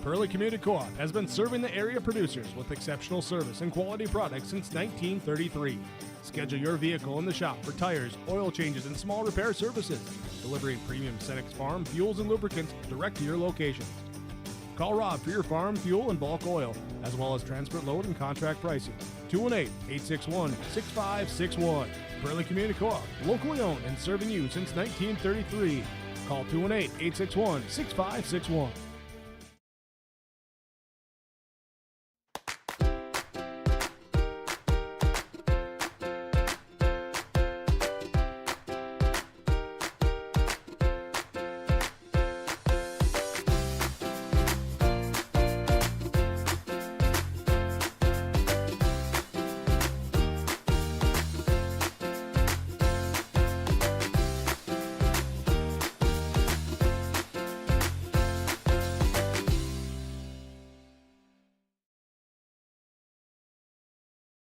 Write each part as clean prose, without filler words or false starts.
Pearly Community Co-op has been serving the area producers with exceptional service and quality products since 1933. Schedule your vehicle in the shop for tires, oil changes, and small repair services. Delivering premium Cenex Farm fuels and lubricants direct to your locations. Call Rob for your farm fuel and bulk oil, as well as transport load and contract pricing. 218-861-6561. Pearly Community Co-op, locally owned and serving you since 1933. Call 218-861-6561.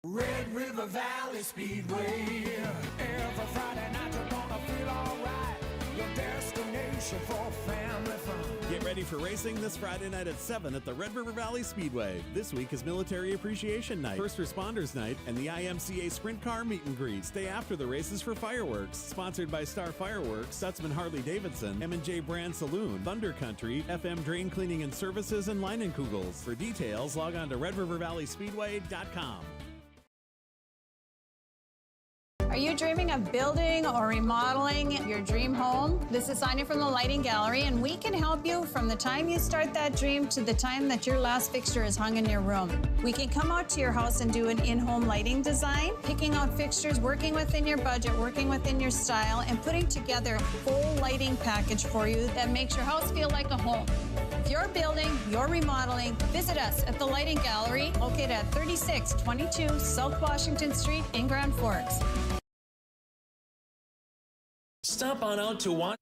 Red River Valley Speedway. Every Friday night you're gonna feel alright. Your destination for family fun. Get ready for racing this Friday night at 7 at the Red River Valley Speedway. This week is Military Appreciation Night, First Responders Night, and the IMCA Sprint Car Meet and Greet. Stay after the races for fireworks. Sponsored by Star Fireworks, Stutzman Harley-Davidson, M&J Brand Saloon, Thunder Country, FM Drain Cleaning and Services, and Leinenkugels. For details, log on to RedRiverValleySpeedway.com. Are you dreaming of building or remodeling your dream home? This is Sonia from the Lighting Gallery, and we can help you from the time you start that dream to the time that your last fixture is hung in your room. We can come out to your house and do an in-home lighting design, picking out fixtures, working within your budget, working within your style, and putting together a full lighting package for you that makes your house feel like a home. If you're building, you're remodeling, visit us at the Lighting Gallery, located at 3622 South Washington Street in Grand Forks. Stop on out to watch.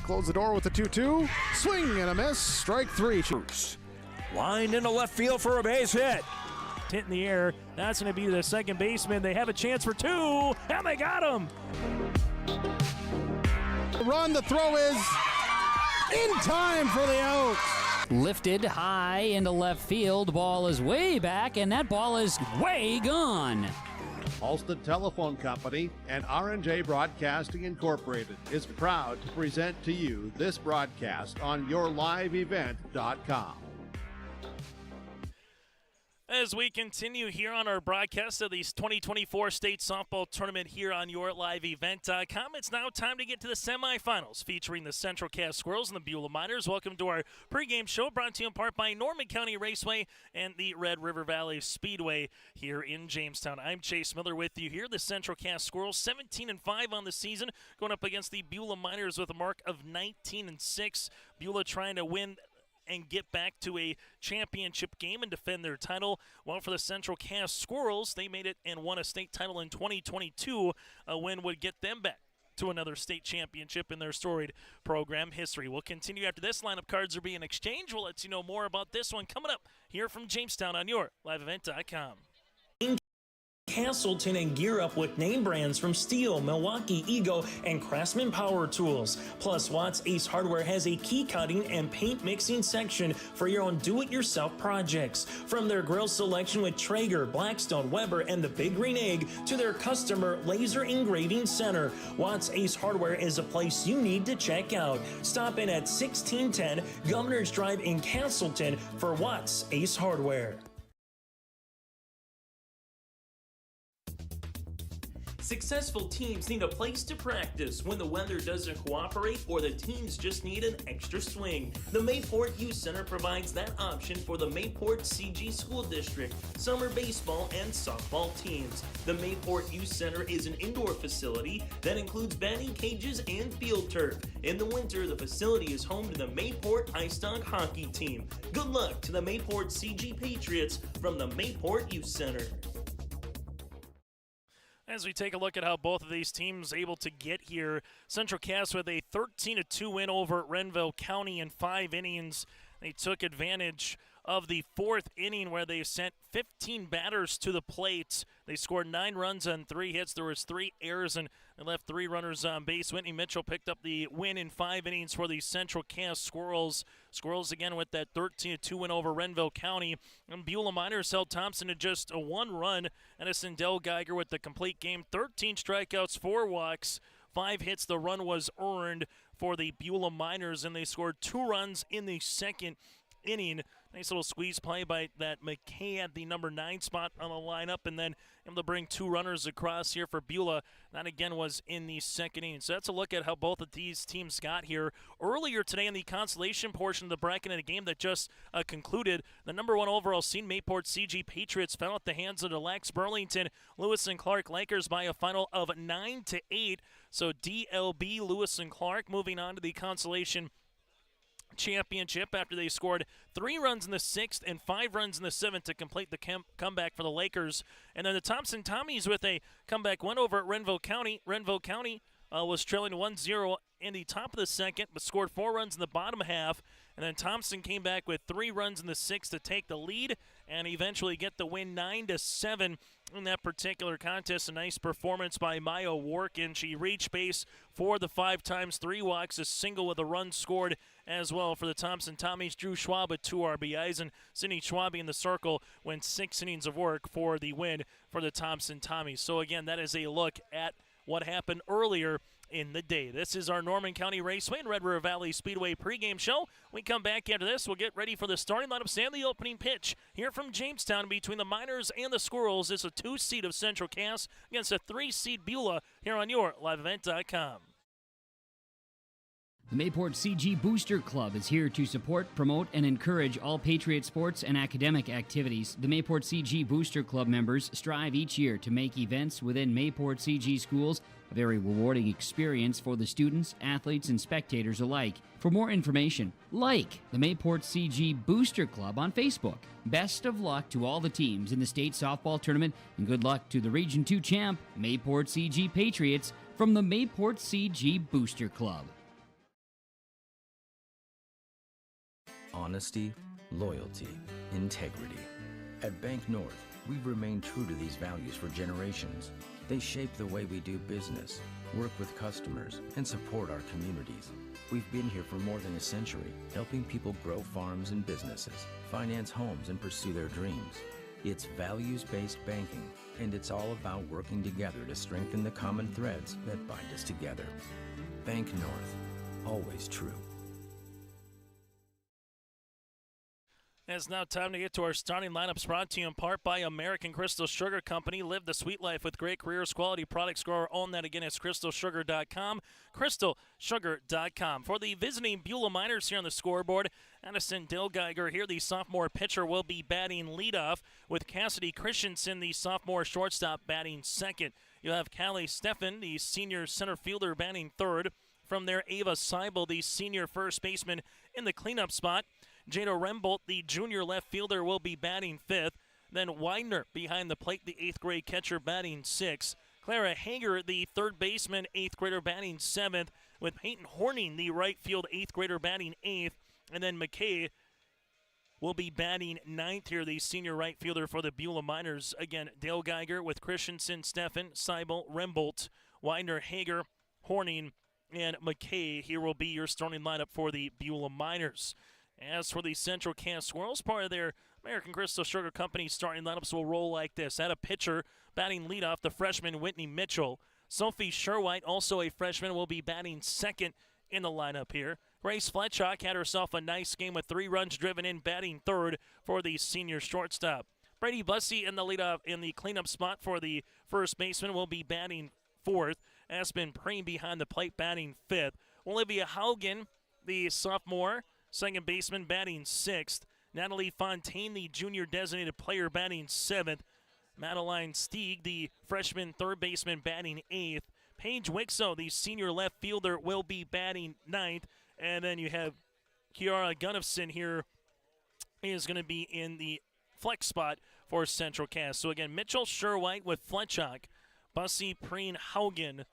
close the door with the 2-2. Swing and a miss. Strike 3. Line into left field for a base hit. Hit in the air. That's going to be the second baseman. They have a chance for 2, and they got him. Run, the throw is in time for the out. Lifted high into left field. Ball is way back, and that ball is way gone. Halsted Telephone Company and R&J Broadcasting Incorporated is proud to present to you this broadcast on yourliveevent.com. As we continue here on our broadcast of the 2024 State Softball Tournament here on yourliveevent.com, it's now time to get to the semifinals featuring the Central Cass Squirrels and the Beulah Miners. Welcome to our pregame show brought to you in part by Norman County Raceway and the Red River Valley Speedway here in Jamestown. I'm Chase Miller with you here. The Central Cass Squirrels 17-5 on the season, going up against the Beulah Miners with a mark of 19-6. Beulah trying to win and get back to a championship game and defend their title. Well, for the Central Cass Squirrels, they made it and won a state title in 2022. A win would get them back to another state championship in their storied program history. We'll continue after this. Lineup cards are being exchanged. We'll let you know more about this one coming up here from Jamestown on your liveevent.com. Castleton and gear up with name brands from Steel, Milwaukee, Ego, and Craftsman Power Tools. Plus, Watts Ace Hardware has a key cutting and paint mixing section for your own do-it-yourself projects. From their grill selection with Traeger, Blackstone, Weber, and the Big Green Egg to their customer laser engraving center, Watts Ace Hardware is a place you need to check out. Stop in at 1610 Governor's Drive in Castleton for Watts Ace Hardware. Successful teams need a place to practice when the weather doesn't cooperate or the teams just need an extra swing. The Mayport Youth Center provides that option for the Mayport CG School District, summer baseball and softball teams. The Mayport Youth Center is an indoor facility that includes batting cages and field turf. In the winter, the facility is home to the Mayport Ice Dog hockey team. Good luck to the Mayport CG Patriots from the Mayport Youth Center. As we take a look at how both of these teams able to get here, Central Cass with a 13-2 win over Renville County in 5 innings. They took advantage of the 4th inning where they sent 15 batters to the plate. They scored 9 runs on 3 hits. There was 3 errors and they left 3 runners on base. Whitney Mitchell picked up the win in 5 innings for the Central Cass Squirrels. Squirrels again with that 13-2 win over Renville County. And Beulah Miners held Thompson to just a 1 run. Edison Del Geiger with the complete game. 13 strikeouts, 4 walks, 5 hits. The run was earned for the Beulah Miners, and they scored 2 runs in the 2nd inning. Nice little squeeze play by that McKay at the number 9 spot on the lineup, and then able to bring 2 runners across here for Beulah. That again was in the 2nd inning. So that's a look at how both of these teams got here. Earlier today in the consolation portion of the bracket in a game that just concluded, the number 1 overall seed Mayport CG Patriots fell at the hands of the Lax Burlington Lewis and Clark Lakers by a final of 9-8. So DLB Lewis and Clark moving on to the consolation championship after they scored 3 runs in the 6th and 5 runs in the 7th to complete the comeback for the Lakers. And then the Thompson Tommies with a comeback win over at Renville County. Renville County was trailing 1-0 in the top of the 2nd, but scored 4 runs in the bottom half. And then Thompson came back with 3 runs in the 6th to take the lead and eventually get the win 9-7 in that particular contest. A nice performance by Maya Workin. She reached base for the 5 times, 3 walks, a single with a run scored as well for the Thompson Tommies. Drew Schwab with 2 RBIs, and Sydney Schwabe in the circle went 6 innings of work for the win for the Thompson Tommies. So again, that is a look at what happened earlier in the day. This is our Norman County Raceway and Red River Valley Speedway pregame show. We come back after this. We'll get ready for the starting lineups and the opening pitch here from Jamestown between the Miners and the Squirrels. It's a 2 seed of Central Cass against a 3 seed Beulah here on your liveevent.com. The Mayport CG Booster Club is here to support, promote, and encourage all Patriot sports and academic activities. The Mayport CG Booster Club members strive each year to make events within Mayport CG schools a very rewarding experience for the students, athletes, and spectators alike. For more information, like the Mayport CG Booster Club on Facebook. Best of luck to all the teams in the state softball tournament, and good luck to the Region 2 champ, Mayport CG Patriots, from the Mayport CG Booster Club. honesty, loyalty, integrity. At Bank North, we've remained true to these values for generations. They shape the way we do business, work with customers, and support our communities. We've been here for more than a century, helping people grow farms and businesses, finance homes, and pursue their dreams. It's values-based banking, and it's all about working together to strengthen the common threads that bind us together. Bank North, always true. It's now time to get to our starting lineups, brought to you in part by American Crystal Sugar Company. Live the sweet life with great careers, quality products. Grow our own. That again is crystalsugar.com, crystalsugar.com. For the visiting Beulah Miners here on the scoreboard, Addison Dillgeiger here, the sophomore pitcher, will be batting leadoff, with Cassidy Christensen, the sophomore shortstop, batting second. You'll have Callie Steffen, the senior center fielder, batting third. From there, Ava Seibel, the senior first baseman, in the cleanup spot. Jada Rembolt, the junior left fielder, will be batting fifth. Then Widener behind the plate, the eighth grade catcher, batting sixth. Clara Hager, the third baseman, eighth grader, batting seventh, with Peyton Horning, the right field eighth grader, batting eighth. And then McKay will be batting ninth here, the senior right fielder for the Beulah Miners. Again, Dale Geiger with Christensen, Steffen, Seibel, Rembolt, Widener, Hager, Horning, and McKay. Here will be your starting lineup for the Beulah Miners. As for the Central Cass Squirrels, part of their American Crystal Sugar Company starting lineups will roll like this. At a pitcher, batting leadoff, the freshman Whitney Mitchell. Sophie Sherwhite, also a freshman, will be batting second in the lineup here. Grace Fletchock had herself a nice game with 3 runs driven in, batting third for the senior shortstop. Brady Bussey in the leadoff in the cleanup spot for the first baseman will be batting fourth. Aspen Preem behind the plate, batting fifth. Olivia Haugen, the sophomore second baseman, batting sixth. Natalie Fontaine, the junior designated player, batting seventh. Madeline Stieg, the freshman third baseman, batting eighth. Paige Wixo, the senior left fielder, will be batting ninth. And then you have Kiara Gunnifson here is going to be in the flex spot for Central Cass. So again, Mitchell, Sherwhite with Fletchock, Bussey, Preen, Haugen,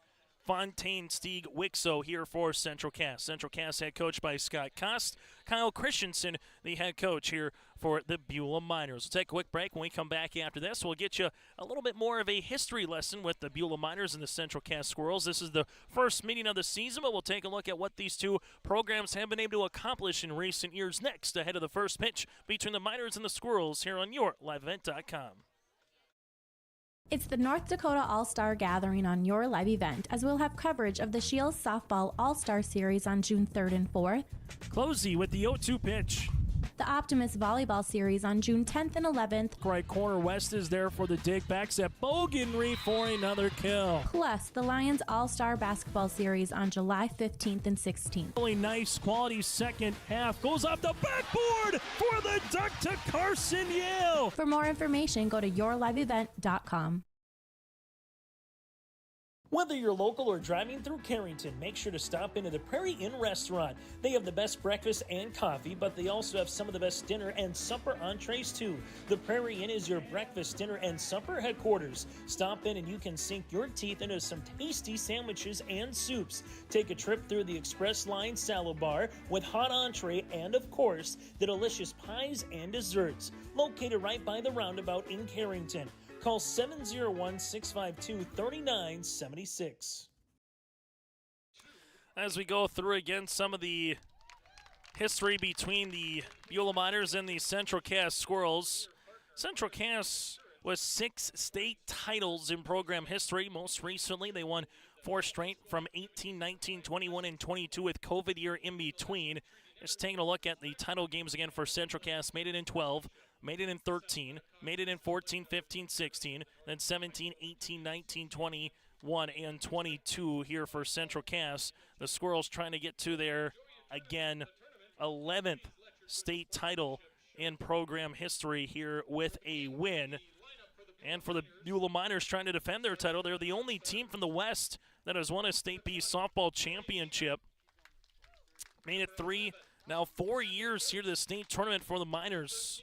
Fontaine, Stieg, Wixo here for Central Cass. Central Cass head coach by Scott Kost. Kyle Christensen, the head coach here for the Beulah Miners. We'll take a quick break. When we come back after this, we'll get you a little bit more of a history lesson with the Beulah Miners and the Central Cass Squirrels. This is the first meeting of the season, but we'll take a look at what these two programs have been able to accomplish in recent years next, ahead of the first pitch between the Miners and the Squirrels here on your liveevent.com. It's the North Dakota All-Star Gathering on your live event, as we'll have coverage of the Shields Softball All-Star Series on June 3rd and 4th. Closey with the 0-2 pitch. The Optimist Volleyball Series on June 10th and 11th. Right corner West is there for the dig. Backs at Bogenry for another kill. Plus, the Lions All-Star Basketball Series on July 15th and 16th. Really nice quality second half. Goes off the backboard for the duck to Carson Yale. For more information, go to yourliveevent.com. Whether you're local or driving through Carrington, make sure to stop into the Prairie Inn restaurant. They have the best breakfast and coffee, but they also have some of the best dinner and supper entrees too. The Prairie Inn is your breakfast, dinner, and supper headquarters. Stop in and you can sink your teeth into some tasty sandwiches and soups. Take a trip through the Express Line Salad Bar with hot entree and, of course, the delicious pies and desserts. Located right by the roundabout in Carrington. Call 701-652-3976. As we go through again some of the history between the Beulah Miners and the Central Cass Squirrels. Central Cass was 6 state titles in program history. Most recently, they won 4 straight from 18, 19, 21, and 22 with COVID year in between. Just taking a look at the title games again for Central Cass. Made it in 12. Made it in 13, made it in 14, 15, 16, then 17, 18, 19, 21, and 22 here for Central Cass. The Squirrels trying to get to their, again, 11th state title in program history here with a win. And for the Beulah Miners trying to defend their title, they're the only team from the West that has won a State B softball championship. Made it 3, now 4 years here to the state tournament for the Miners.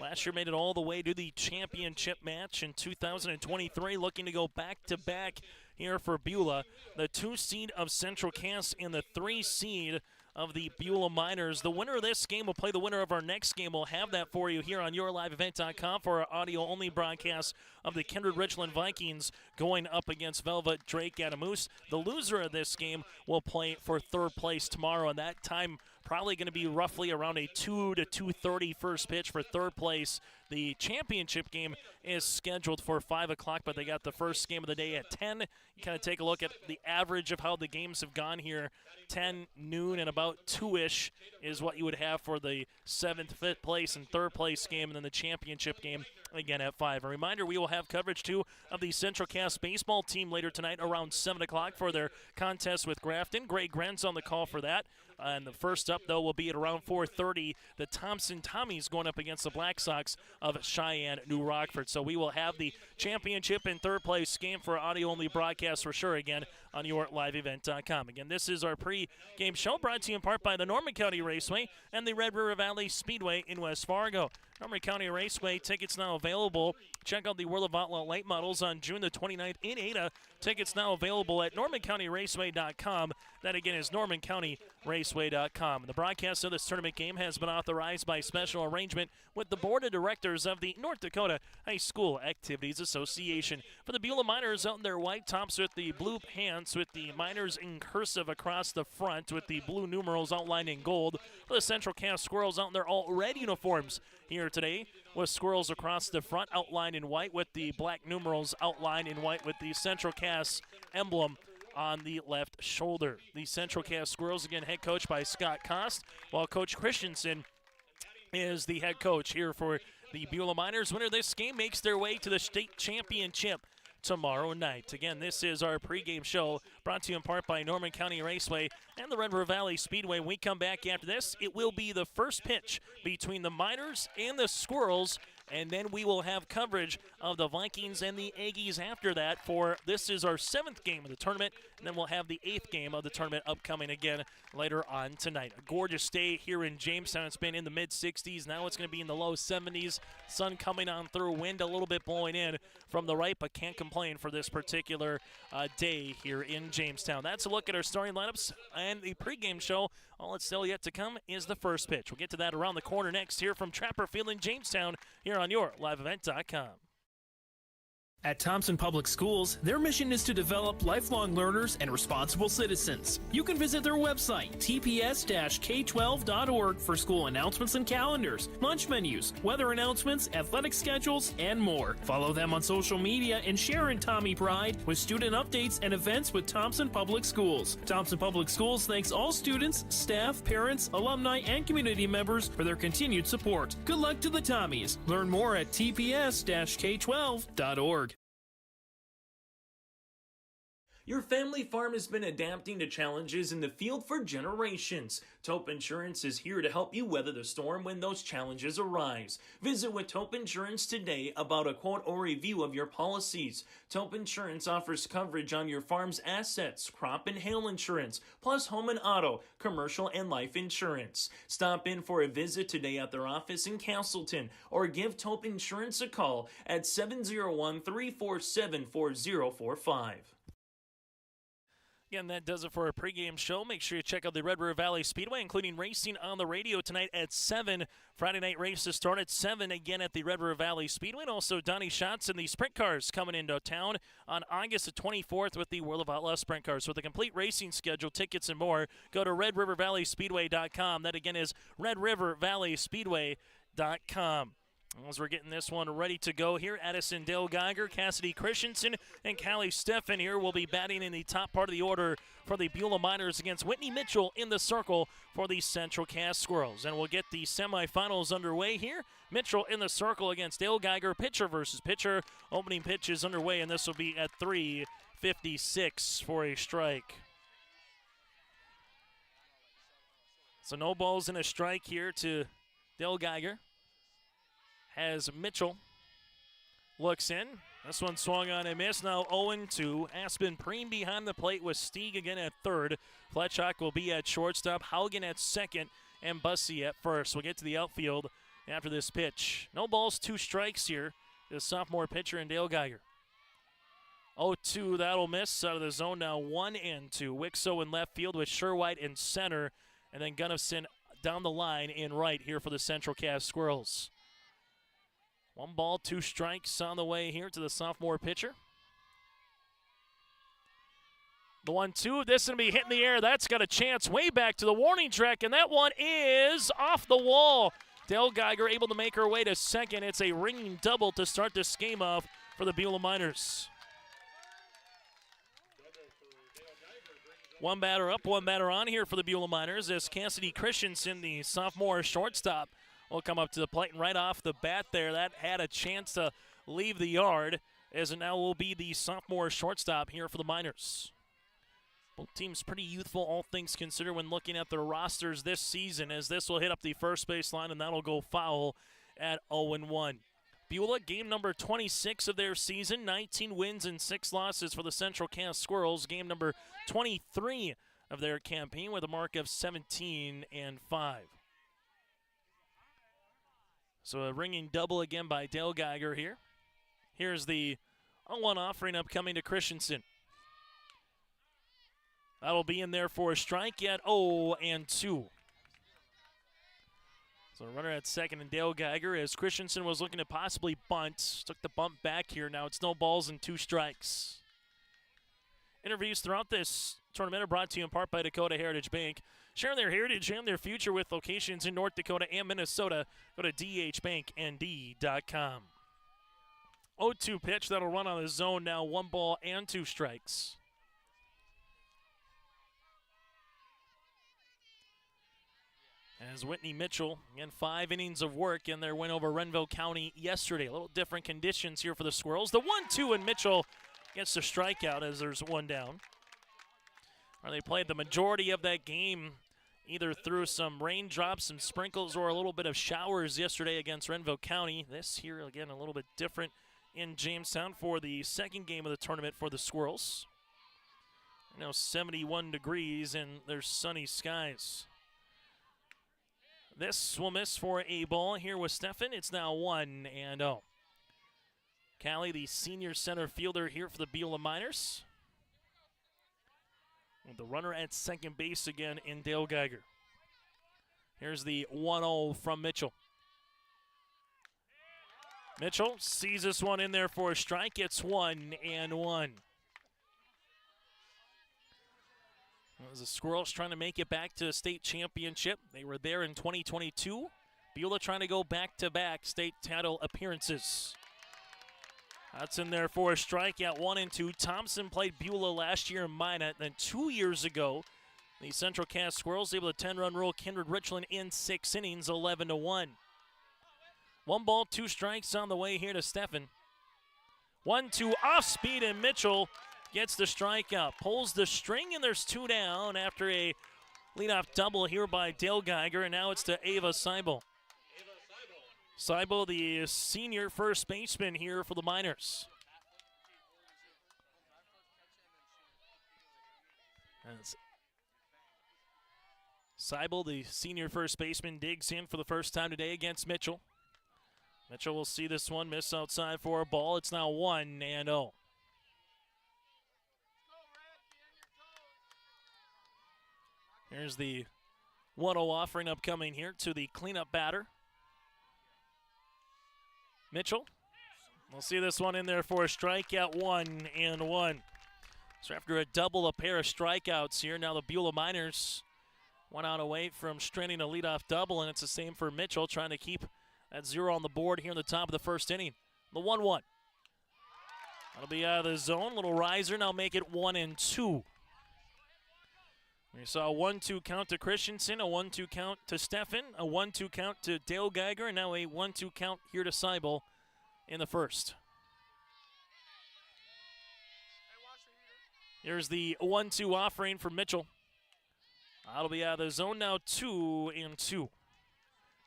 Last year made it all the way to the championship match in 2023, looking to go back-to-back here for Beulah. The 2 seed of Central Cass and the 3 seed of the Beulah Miners. The winner of this game will play the winner of our next game. We'll have that for you here on yourliveevent.com for our audio-only broadcast of the Kindred Richland Vikings going up against Velvet Drake Adamoose. The loser of this game will play for third place tomorrow, and that time probably going to be roughly around a 2 to 2:30 first pitch for third place. The championship game is scheduled for 5 o'clock, but they got the first game of the day at 10. You kind of take a look at the average of how the games have gone here. 10, noon, and about 2-ish is what you would have for the 7th, 5th place, and third place game, and then the championship game again at 5. A reminder, we will have coverage, too, of the Central Cass baseball team later tonight around 7 o'clock for their contest with Grafton. Greg Gren's on the call for that. And the first up, though, will be at around 4:30. The Thompson Tommies going up against the Black Sox of Cheyenne, New Rockford. So we will have the championship and third place game for audio-only broadcast for sure again on yourliveevent.com. Again, this is our pre-game show brought to you in part by the Norman County Raceway and the Red River Valley Speedway in West Fargo. Norman County Raceway tickets now available. Check out the World of Outlaw late models on June the 29th in Ada. Tickets now available at normancountyraceway.com. That again is normancountyraceway.com. The broadcast of this tournament game has been authorized by special arrangement with the board of directors of the North Dakota High School Activities Association. For the Beulah Miners out in their white tops with the blue pants with the Miners in cursive across the front with the blue numerals outlined in gold. For the Central Cass Squirrels out in their all red uniforms here today with squirrels across the front outlined in white with the black numerals outlined in white with the Central Cass emblem on the left shoulder. The Central Cass Squirrels, again, head coached by Scott Kost, while Coach Christensen is the head coach here for the Beulah Miners. Winner of this game makes their way to the state championship tomorrow night. Again, this is our pregame show brought to you in part by Norman County Raceway and the Red River Valley Speedway. When we come back after this, it will be the first pitch between the Miners and the Squirrels, and then we will have coverage of the Vikings and the Aggies after that for this is our 7th game of the tournament, and then we'll have the 8th game of the tournament upcoming again later on tonight. A gorgeous day here in Jamestown. It's been in the mid-60s. Now it's going to be in the low 70s. Sun coming on through, wind a little bit blowing in from the right, but can't complain for this particular day here in Jamestown. That's a look at our starting lineups and the pregame show. All that's still yet to come is the first pitch. We'll get to that around the corner next here from Trapper Field in Jamestown here on yourliveevent.com. At Thompson Public Schools, their mission is to develop lifelong learners and responsible citizens. You can visit their website, tps-k12.org, for school announcements and calendars, lunch menus, weather announcements, athletic schedules, and more. Follow them on social media and share in Tommy Pride with student updates and events with Thompson Public Schools. Thompson Public Schools thanks all students, staff, parents, alumni, and community members for their continued support. Good luck to the Tommies. Learn more at tps-k12.org. Your family farm has been adapting to challenges in the field for generations. Taupe Insurance is here to help you weather the storm when those challenges arise. Visit with Taupe Insurance today about a quote or review of your policies. Taupe Insurance offers coverage on your farm's assets, crop and hail insurance, plus home and auto, commercial and life insurance. Stop in for a visit today at their office in Castleton or give Taupe Insurance a call at 701-347-4045. Again, that does it for our pregame show. Make sure you check out the Red River Valley Speedway, including racing on the radio tonight at 7. Friday night races start at 7 again at the Red River Valley Speedway. And also Donnie Schatz and the Sprint Cars coming into town on August the 24th with the World of Outlaw Sprint Cars. So with a complete racing schedule, tickets, and more, go to redrivervalleyspeedway.com. That again is redrivervalleyspeedway.com. As we're getting this one ready to go here, Addison Dale Geiger, Cassidy Christensen, and Callie Steffen here will be batting in the top part of the order for the Beulah Miners against Whitney Mitchell in the circle for the Central Cass Squirrels. And we'll get the semifinals underway here. Mitchell in the circle against Dale Geiger, pitcher versus pitcher. Opening pitch is underway, and this will be at 3:56 for a strike. So no balls and a strike here to Dale Geiger. As Mitchell looks in. This one swung on and missed. Now 0-2. Aspen Preem behind the plate with Stieg again at third. Fletchock will be at shortstop. Haugen at second. And Bussey at first. We'll get to the outfield after this pitch. No balls, 2 strikes here. The sophomore pitcher in Dale Geiger. 0-2. That'll miss out of the zone now. 1-2. Wixo in left field with Sherwhite in center. And then Gunnison down the line in right here for the Central Cass Squirrels. 1 ball, 2 strikes on the way here to the sophomore pitcher. The 1-2, this is going to be hit in the air. That's got a chance way back to the warning track, and that one is off the wall. Dale Geiger able to make her way to second. It's a ringing double to start this game off for the Beulah Miners. 1 batter up, 1 batter on here for the Beulah Miners as Cassidy Christensen, the sophomore shortstop, will come up to the plate. And right off the bat there, that had a chance to leave the yard, as it now will be the sophomore shortstop here for the Miners. Both teams pretty youthful, all things considered, when looking at their rosters this season, as this will hit up the first base line, and that'll go foul at 0-1. Beulah, game number 26 of their season, 19 wins and 6 losses for the Central Cass Squirrels. Game number 23 of their campaign with a mark of 17-5. So a ringing double again by Dale Geiger here. Here's the 0-1 offering upcoming to Christensen. That'll be in there for a strike at 0-2. So a runner at second and Dale Geiger as Christensen was looking to possibly bunt. Took the bump back here. Now it's no balls and 2 strikes. Interviews throughout this tournament are brought to you in part by Dakota Heritage Bank. Sharing their heritage and their future with locations in North Dakota and Minnesota. Go to dhbanknd.com. 0-2 pitch that'll run on the zone now. 1 ball and 2 strikes. As Whitney Mitchell, again, 5 innings of work in their win over Renville County yesterday. A little different conditions here for the Squirrels. The 1-2, and Mitchell gets the strikeout as there's 1 down. They played the majority of that game either through some raindrops, some sprinkles, or a little bit of showers yesterday against Renville County. This here, again, a little bit different in Jamestown for the second game of the tournament for the Squirrels. Now 71 degrees and there's sunny skies. This will miss for a ball here with Steffen. It's now 1-0. Callie, the senior center fielder here for the Beulah Miners. With the runner at second base again in Dale Geiger. Here's the 1-0 from Mitchell. Mitchell sees this one in there for a strike. It's 1-1. As the Squirrels trying to make it back to the state championship. They were there in 2022. Beulah trying to go back-to-back state title appearances. That's in there for a strikeout, 1-2. Thompson played Beulah last year in Minot. Then 2 years ago, the Central Cass Squirrels able to 10-run rule Kindred Richland in 6 innings, 11-1. 1 ball, 2 strikes on the way here to Steffen. 1-2 off speed, and Mitchell gets the strikeout. Pulls the string, and there's 2 down after a leadoff double here by Dale Geiger, and now it's to Ava Seibel. Seibel, the senior first baseman here for the Miners. As Seibel, the senior first baseman, digs in for the first time today against Mitchell. Mitchell will see this one miss outside for a ball. It's now 1-0. Here's the 1-0 offering upcoming here to the cleanup batter. Mitchell. We'll see this one in there for a strikeout, 1-1. So after a double, a pair of strikeouts here, now the Beulah Miners 1 out away from stranding a leadoff double, and it's the same for Mitchell, trying to keep that 0 on the board here in the top of the first inning. The 1-1. That'll be out of the zone. Little riser, now make it 1-2. We saw a 1-2 count to Christensen, a 1-2 count to Steffen, a 1-2 count to Dale Geiger, and now a 1-2 count here to Seibel in the first. Here's the 1-2 offering for Mitchell. That'll be out of the zone now, 2-2.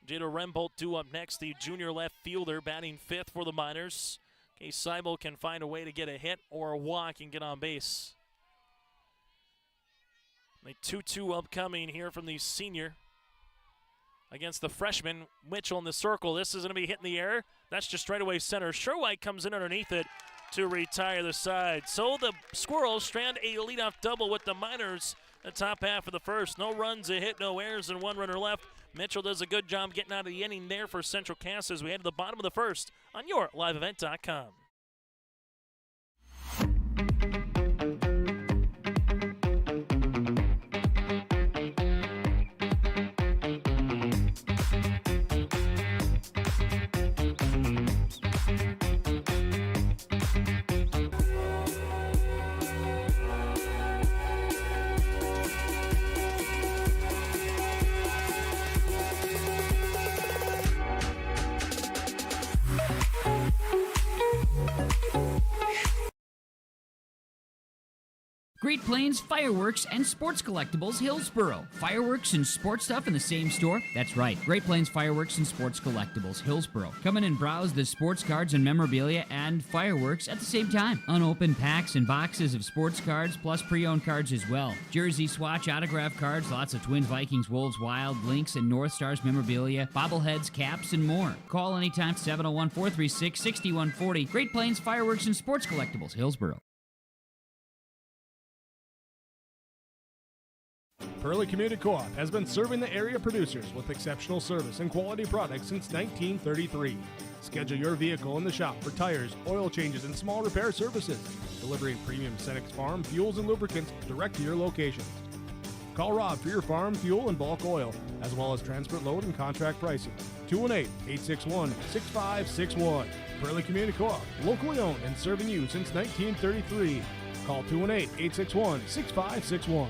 Jada Rembolt due up next, the junior left fielder, batting 5th for the Miners. In case Seibel can find a way to get a hit or a walk and get on base. The 2-2 upcoming here from the senior against the freshman. Mitchell in the circle. This is going to be hit in the air. That's just straightaway center. Sherwhite comes in underneath it to retire the side. So the Squirrels strand a leadoff double with the Miners the top half of the first. No runs, a hit, no errors, and one runner left. Mitchell does a good job getting out of the inning there for Central Cass as we head to the bottom of the first on yourliveevent.com. Great Plains Fireworks and Sports Collectibles, Hillsboro. Fireworks and sports stuff in the same store? That's right. Great Plains Fireworks and Sports Collectibles, Hillsboro. Come in and browse the sports cards and memorabilia and fireworks at the same time. Unopened packs and boxes of sports cards, plus pre-owned cards as well. Jersey swatch autograph cards, lots of Twins, Vikings, Wolves, Wild, Lynx, and North Stars memorabilia, bobbleheads, caps, and more. Call anytime, 701-436-6140. Great Plains Fireworks and Sports Collectibles, Hillsboro. Pearly Community Co-op has been serving the area producers with exceptional service and quality products since 1933. Schedule your vehicle in the shop for tires, oil changes, and small repair services, delivering premium Senex Farm fuels and lubricants direct to your locations. Call Rob for your farm fuel and bulk oil, as well as transport load and contract pricing. 218-861-6561. Pearly Community Co-op, locally owned and serving you since 1933. Call 218-861-6561.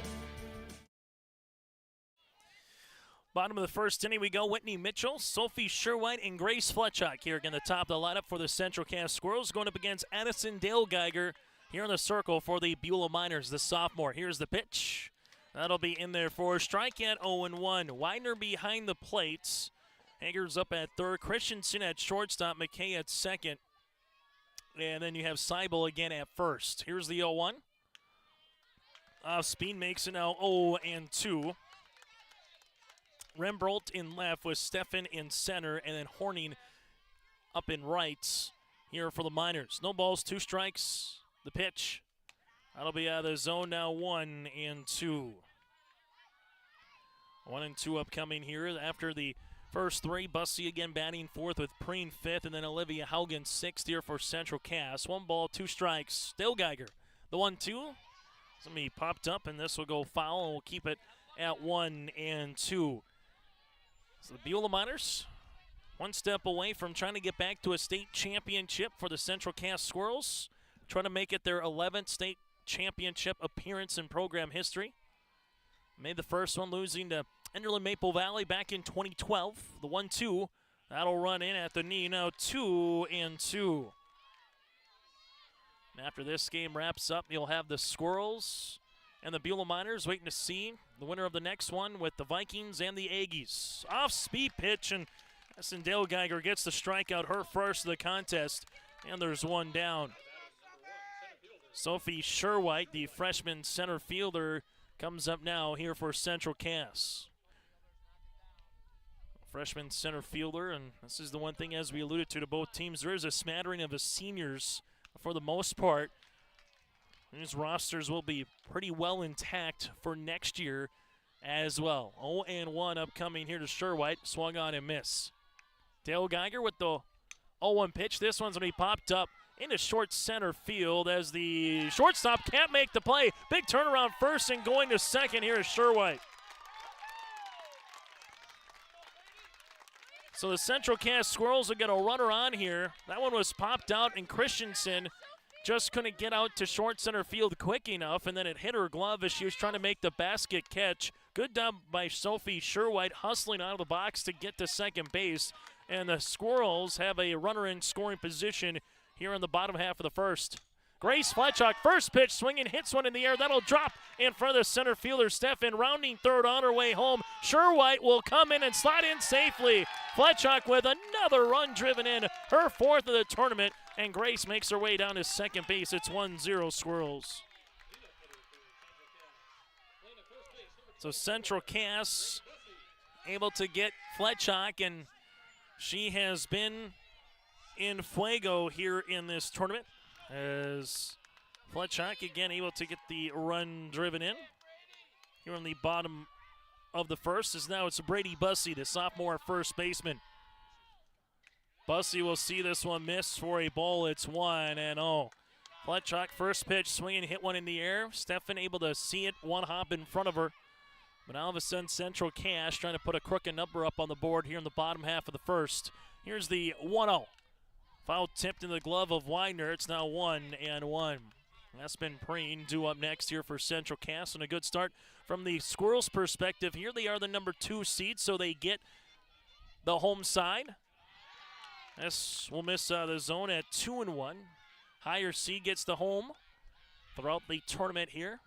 Bottom of the first inning we go. Whitney Mitchell, Sophie Sherwhite, and Grace Fletchock here again the top of the lineup for the Central Cass Squirrels, going up against Addison Dale Geiger here in the circle for the Beulah Miners, the sophomore. Here's the pitch. That'll be in there for a strike at 0-1. Widener behind the plates. Hager's up at third. Christensen at shortstop. McKay at second. And then you have Seibel again at first. Here's the 0-1. Off speed makes it now 0-2. Rembrandt in left with Steffen in center, and then Horning up in right here for the Miners. No balls, 2 strikes. The pitch. That'll be out of the zone now, 1-2. 1-2 upcoming here after the first 3. Bussey again batting fourth with Preen fifth, and then Olivia Haugen sixth here for Central Cass. 1 ball, 2 strikes. Dale Geiger. The 1-2. It's going to be popped up, and this will go foul, and we'll keep it at 1-2. So the Beulah Miners, 1 step away from trying to get back to a state championship for the Central Cass Squirrels, trying to make it their 11th state championship appearance in program history. Made the first one losing to Enderlin Maple Valley back in 2012. The 1-2, that'll run in at the knee, now 2-2. And after this game wraps up, you'll have the Squirrels and the Beulah Miners waiting to see the winner of the next one with the Vikings and the Aggies. Off-speed pitch, and Dale Geiger gets the strikeout, her first of the contest, and there's 1 down. Sophie Sherwhite, the freshman center fielder, comes up now here for Central Cass. Freshman center fielder, and this is the one thing, as we alluded to both teams, there is a smattering of the seniors for the most part. These rosters will be pretty well intact for next year as well. 0-1 upcoming here to Sherwhite. Swung on and miss. Dale Geiger with the 0-1 pitch. This one's going to be popped up into short center field as the shortstop can't make the play. Big turnaround first and going to second here is Sherwhite. So the Central Cass Squirrels are going to run her on here. That one was popped out, and Christensen just couldn't get out to short center field quick enough, and then it hit her glove as she was trying to make the basket catch. Good job by Sophie Sherwhite hustling out of the box to get to second base. And the Squirrels have a runner in scoring position here in the bottom half of the first. Grace Fletchock, first pitch, swinging, hits one in the air. That'll drop in front of the center fielder, Steffen, rounding third on her way home. Sherwhite will come in and slide in safely. Fletchock with another run driven in, her 4th of the tournament. And Grace makes her way down to second base. It's 1-0 Squirrels. So Central Cass able to get Fletchock, and she has been in fuego here in this tournament. As Fletchock again able to get the run driven in. here on the bottom of the first, as now it's Brady Bussey, the sophomore first baseman. Bussey will see this one miss for a ball. It's 1-0. Fletchock, first pitch, swinging, hit one in the air. Stefan able to see it, one hop in front of her. But all of a sudden, Central Cash trying to put a crooked number up on the board here in the bottom half of the first. Here's the 1-0. Foul tipped in the glove of Widener. It's now 1-1. Aspen Preen due up next here for Central Cass, and a good start from the Squirrels' perspective here. They are the number 2 seed, so they get the home side. This will miss the zone at 2-1. Higher seed gets the home throughout the tournament here,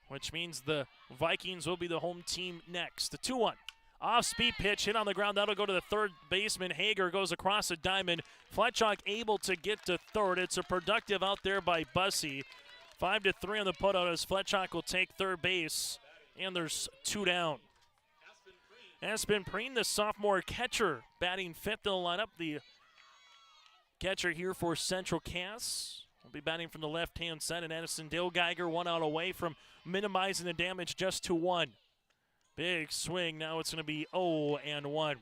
which means the Vikings will be the home team next. The 2-1. Off-speed pitch, hit on the ground. That'll go to the third baseman. Hager goes across the diamond. Fletchock able to get to third. It's a productive out there by Bussey. 5-3 on the putout as Fletchock will take third base, and there's 2 down. Aspen Preen, the sophomore catcher, batting 5th in the lineup. The catcher here for Central Cass will be batting from the left-hand side, and Addison Dale Geiger 1 out away from minimizing the damage just to 1. Big swing. Now it's going to be 0-1.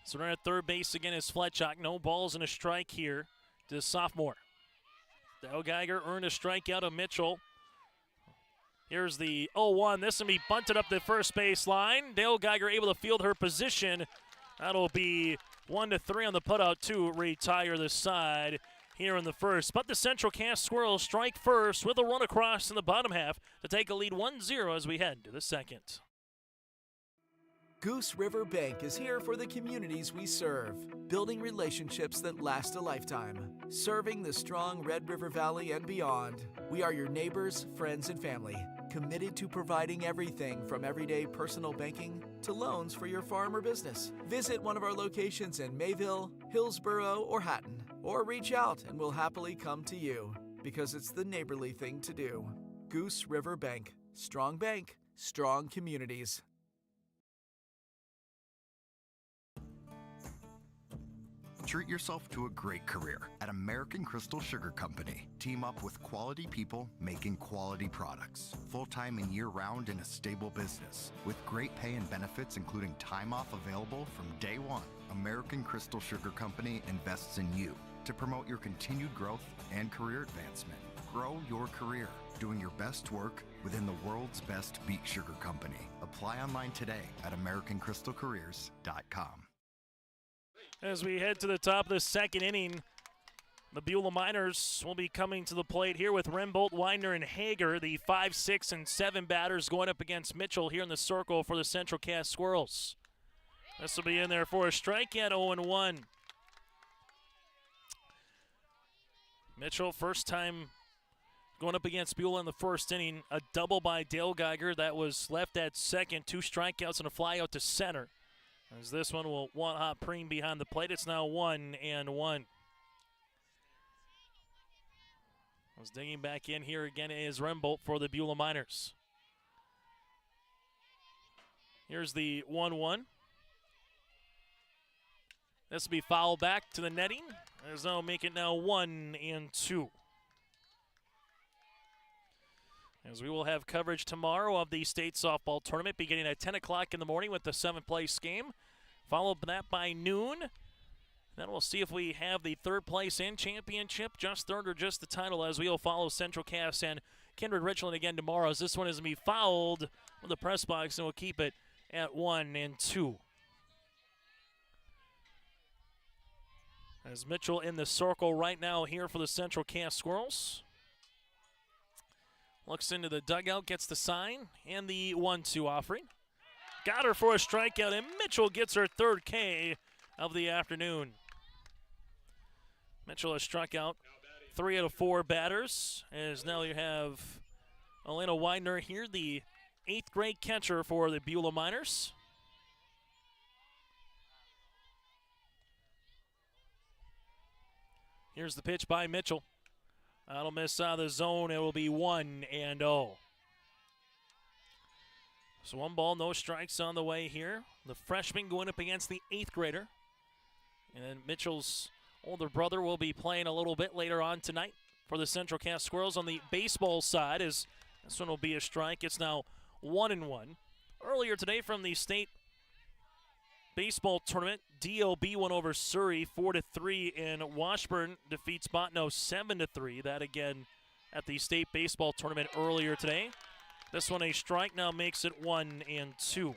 So right at third base again is Fletchock. No balls and a strike here to the sophomore. Dale Geiger earned a strikeout of Mitchell. Here's the 0-1. This will be bunted up the first base line. Dale Geiger able to field her position. That'll be 1-3 on the putout to retire the side here in the first. But the Central Cass Squirrels strike first with a run across in the bottom half to take a lead 1-0 as we head to the second. Goose River Bank is here for the communities we serve, building relationships that last a lifetime. Serving the strong Red River Valley and beyond, we are your neighbors, friends, and family, committed to providing everything from everyday personal banking to loans for your farm or business. Visit one of our locations in Mayville, Hillsborough, or Hatton, or reach out and we'll happily come to you, because it's the neighborly thing to do. Goose River Bank. Strong bank, strong communities. Treat yourself to a great career at American Crystal Sugar Company. Team up with quality people making quality products. Full-time and year-round in a stable business. With great pay and benefits including time off available from day one. American Crystal Sugar Company invests in you to promote your continued growth and career advancement. Grow your career, doing your best work within the world's best beet sugar company. Apply online today at AmericanCrystalCareers.com. As we head to the top of the second inning, the Beulah Miners will be coming to the plate here with Rembolt, Widener, and Hager, the 5, 6, and 7 batters going up against Mitchell here in the circle for the Central Cass Squirrels. This will be in there for a strike at 0-1. Mitchell, first time going up against Beulah in the first inning. A double by Dale Geiger that was left at second. 2 strikeouts and a fly out to center. As this one will one-hop Preen behind the plate. It's now 1-1. Was digging back in here again is Rembolt for the Beulah Miners. Here's the 1-1. This will be fouled back to the netting. As they'll make it now 1-2. As we will have coverage tomorrow of the state softball tournament beginning at 10 o'clock in the morning with the 7th place game. Followed that by noon. Then we'll see if we have the 3rd place and championship, just 3rd or just the title, as we will follow Central Cass and Kindred Richland again tomorrow. As this one is going to be fouled from the press box, and we'll keep it at 1-2. As Mitchell in the circle right now here for the Central Cass Squirrels. Looks into the dugout, gets the sign, and the 1-2 offering. Got her for a strikeout, and Mitchell gets her 3rd K of the afternoon. Mitchell has struck out 3 out of 4 batters, as now you have Elena Widener here, the 8th grade catcher for the Beulah Miners. Here's the pitch by Mitchell. That'll miss out of the zone. It will be 1-0. So 1 ball, no strikes on the way here. The freshman going up against the 8th grader. And then Mitchell's older brother will be playing a little bit later on tonight for the Central Cass Squirrels on the baseball side, as this one will be a strike. It's now 1-1. Earlier today from the state baseball tournament, DLB won over Surrey 4-3, and Washburn defeats Botno 7-3. That again at the state baseball tournament earlier today. This one a strike, now makes it 1-2.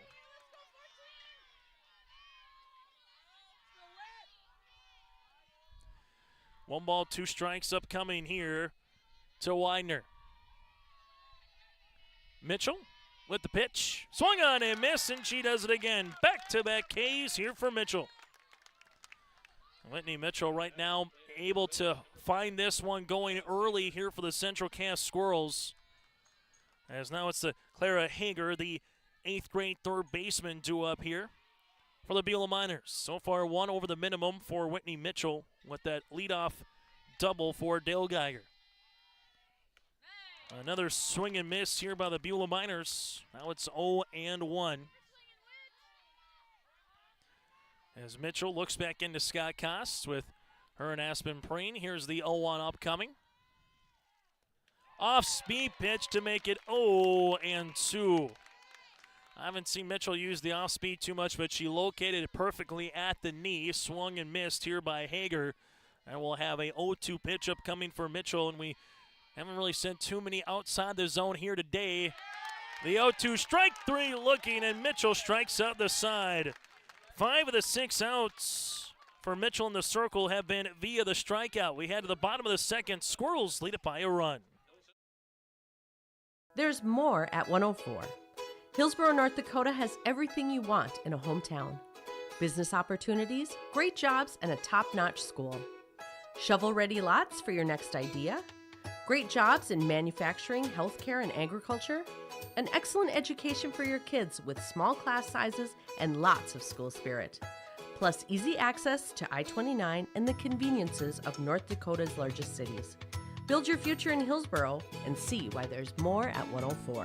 One ball, two strikes upcoming here to Widener. Mitchell with the pitch. Swung on and miss, and she does it again. Back-to-back Ks here for Mitchell. Whitney Mitchell right now able to find this one going early here for the Central Cass Squirrels. As now it's the Clara Hager, the 8th grade third baseman, due up here for the Beulah Miners. So far, one over the minimum for Whitney Mitchell with that leadoff double for Dale Geiger. Another swing and miss here by the Beulah Miners. Now it's 0-1. As Mitchell looks back into Scott Kost with her and Aspen Preen. Here's the 0-1 upcoming. Off-speed pitch to make it 0-2. I haven't seen Mitchell use the off-speed too much, but she located it perfectly at the knee. Swung and missed here by Hager. And we'll have a 0-2 pitch upcoming for Mitchell, and we haven't really sent too many outside the zone here today. The 0-2, strike three looking, and Mitchell strikes out the side. 5 of the 6 outs for Mitchell in the circle have been via the strikeout. We head to the bottom of the second. Squirrels lead it by a run. There's more at 104. Hillsborough, North Dakota has everything you want in a hometown. Business opportunities, great jobs, and a top-notch school. Shovel-ready lots for your next idea. Great jobs in manufacturing, healthcare, and agriculture. An excellent education for your kids with small class sizes and lots of school spirit. Plus easy access to I-29 and the conveniences of North Dakota's largest cities. Build your future in Hillsborough and see why there's more at 104.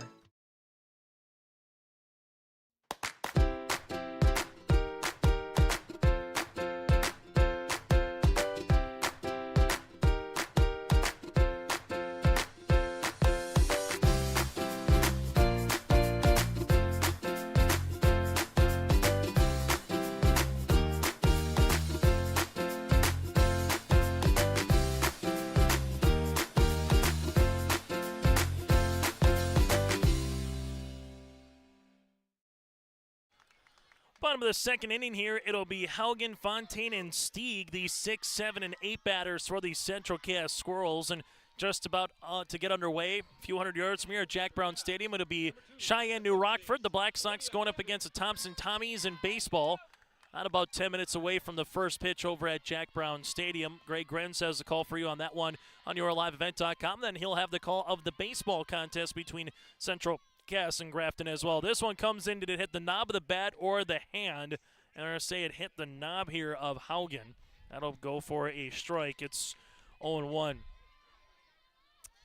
Bottom of the second inning here, it'll be Haugen, Fontaine, and Stieg, the 6, 7, and 8 batters for the Central Cass Squirrels. And just about to get underway, a few hundred yards from here at Jack Brown Stadium, it'll be Cheyenne, New Rockford. The Black Sox going up against the Thompson Tommies in baseball. Not about 10 minutes away from the first pitch over at Jack Brown Stadium. Greg Grenz has the call for you on that one on yourliveevent.com. Then he'll have the call of the baseball contest between Central Cass and Grafton as well. This one comes in. Did it hit the knob of the bat or the hand? And I'm going to say it hit the knob here of Haugen. That'll go for a strike. It's 0-1.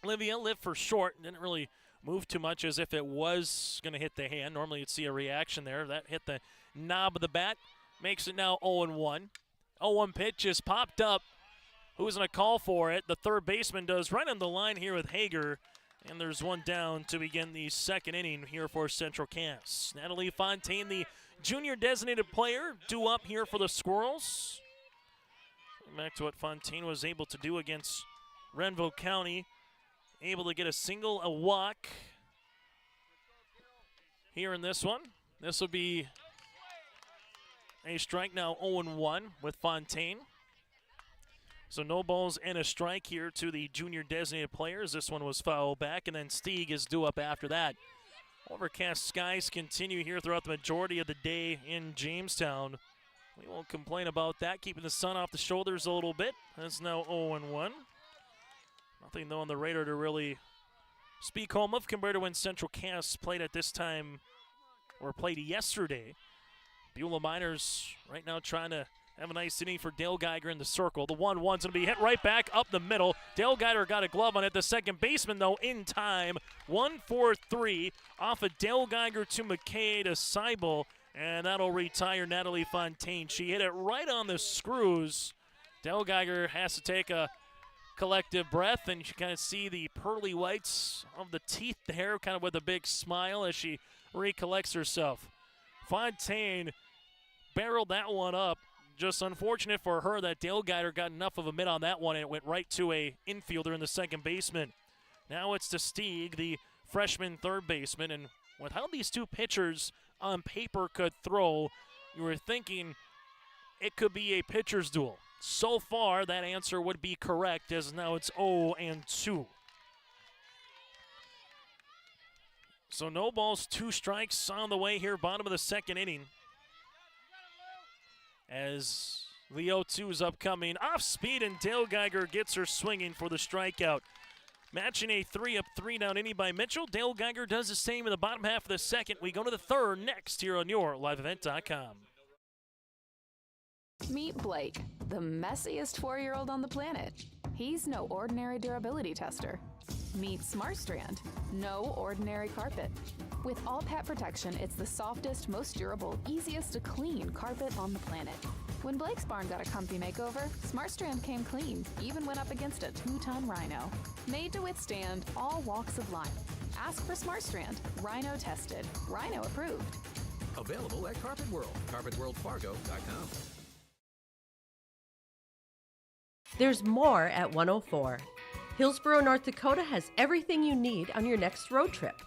Olivia lived for short. Didn't really move too much as if it was going to hit the hand. Normally you'd see a reaction there. That hit the knob of the bat. Makes it now 0-1. 0-1 pitch just popped up. Who's going to call for it? The third baseman does, right on the line here with Hager. And there's one down to begin the second inning here for Central Cass. Natalie Fontaine, the junior designated player, due up here for the Squirrels. Back to what Fontaine was able to do against Renville County. Able to get a single, a walk here in this one. This will be a strike now, 0-1 with Fontaine. So no balls and a strike here to the junior designated players. This one was fouled back, and then Stieg is due up after that. Overcast skies continue here throughout the majority of the day in Jamestown. We won't complain about that, keeping the sun off the shoulders a little bit. That's now 0-1. Nothing, though, on the radar to really speak home of compared to when Central Cass played at this time, or played yesterday. Beulah Miners right now trying to have a nice inning for Dale Geiger in the circle. The 1-1's going to be hit right back up the middle. Dale Geiger got a glove on it. The second baseman, though, in time. 1-4-3 off of Dale Geiger to McKay to Seibel, and that'll retire Natalie Fontaine. She hit it right on the screws. Dale Geiger has to take a collective breath, and you kind of see the pearly whites of the teeth there, kind of with a big smile as she recollects herself. Fontaine barreled that one up. Just unfortunate for her that Dale Geiger got enough of a mitt on that one, and it went right to a infielder in the second baseman. Now it's to Stieg, the freshman third baseman, and with how these two pitchers on paper could throw, you were thinking it could be a pitcher's duel. So far, that answer would be correct, as now it's 0-2. So no balls, 2 strikes on the way here, bottom of the second inning. As the 0-2 is upcoming, off speed, and Dale Geiger gets her swinging for the strikeout. Matching a 3-up, 3-down inning by Mitchell. Dale Geiger does the same in the bottom half of the second. We go to the third next here on your liveevent.com. Meet Blake, the messiest 4-year-old on the planet. He's no ordinary durability tester. Meet SmartStrand, no ordinary carpet. With all pet protection, it's the softest, most durable, easiest to clean carpet on the planet. When Blake's barn got a comfy makeover, SmartStrand came clean, even went up against a 2-ton rhino. Made to withstand all walks of life. Ask for SmartStrand, rhino tested, rhino approved. Available at Carpet World, carpetworldfargo.com. There's more at 104. Hillsborough, North Dakota has everything you need on your next road trip.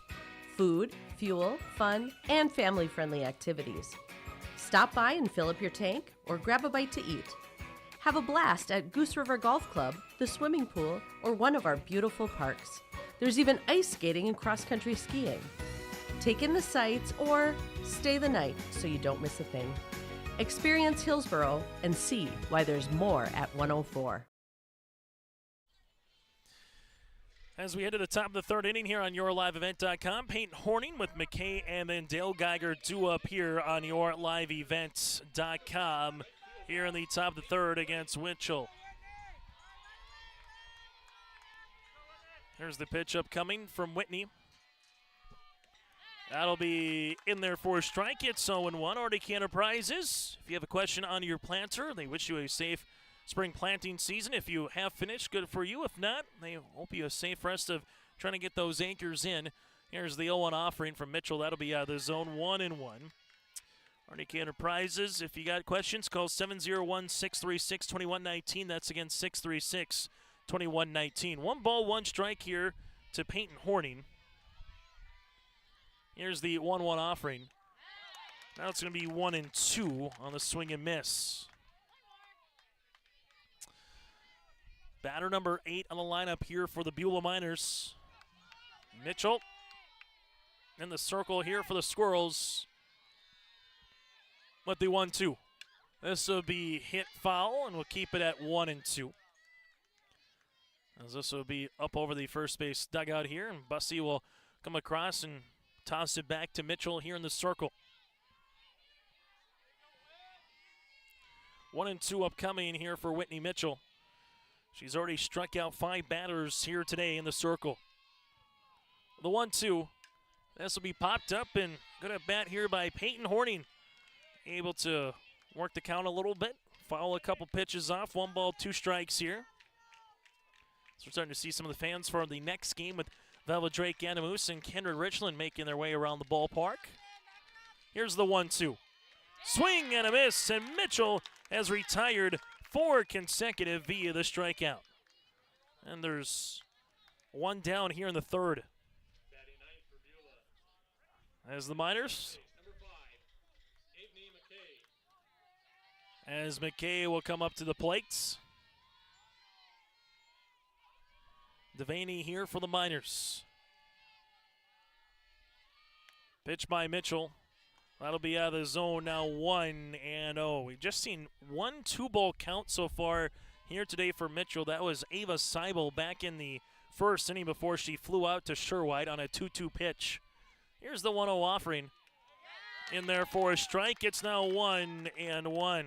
Food, fuel, fun, and family-friendly activities. Stop by and fill up your tank or grab a bite to eat. Have a blast at Goose River Golf Club, the swimming pool, or one of our beautiful parks. There's even ice skating and cross-country skiing. Take in the sights or stay the night so you don't miss a thing. Experience Hillsborough and see why there's more at 104. As we head to the top of the third inning here on yourliveevent.com, Peyton Horning with McKay and then Dale Geiger due up here on yourliveevent.com here in the top of the third against Winchell. Here's the pitch upcoming from Whitney. That'll be in there for a strike. It's 0-1. Arctic Enterprises. If you have a question on your planter, they wish you a safe spring planting season. If you have finished, good for you. If not, they hope you a safe rest of trying to get those anchors in. Here's the 0-1 offering from Mitchell. That'll be out of the zone 1-1. Arctic Enterprises, if you got questions, call 701-636-2119. That's again 636-2119. 1 ball, 1 strike here to Peyton Horning. Here's the 1-1 offering. Now it's going to be 1-2 on the swing and miss. Batter number 8 on the lineup here for the Beulah Miners. Mitchell in the circle here for the Squirrels with the 1-2. This will be hit foul, and we'll keep it at 1-2. As this will be up over the first base dugout here, and Bussey will come across and toss it back to Mitchell here in the circle. 1-2 upcoming here for Whitney Mitchell. She's already struck out 5 batters here today in the circle. The 1-2. This will be popped up, and good at bat here by Peyton Horning. Able to work the count a little bit, foul a couple pitches off. 1 ball, 2 strikes here. So we're starting to see some of the fans for the next game with Velva Drake Animus and Kendra Richland making their way around the ballpark. Here's the 1-2. Swing and a miss, and Mitchell has retired 4 consecutive via the strikeout. And there's 1 down here in the third. As the Miners. As McKay will come up to the plates. Devaney here for the Miners. Pitch by Mitchell. That'll be out of the zone now, 1-0. We've just seen 1 2-ball count so far here today for Mitchell. That was Ava Seibel back in the first inning before she flew out to Sherwhite on a 2-2 pitch. Here's the 1-0 offering. In there for a strike. It's now 1-1.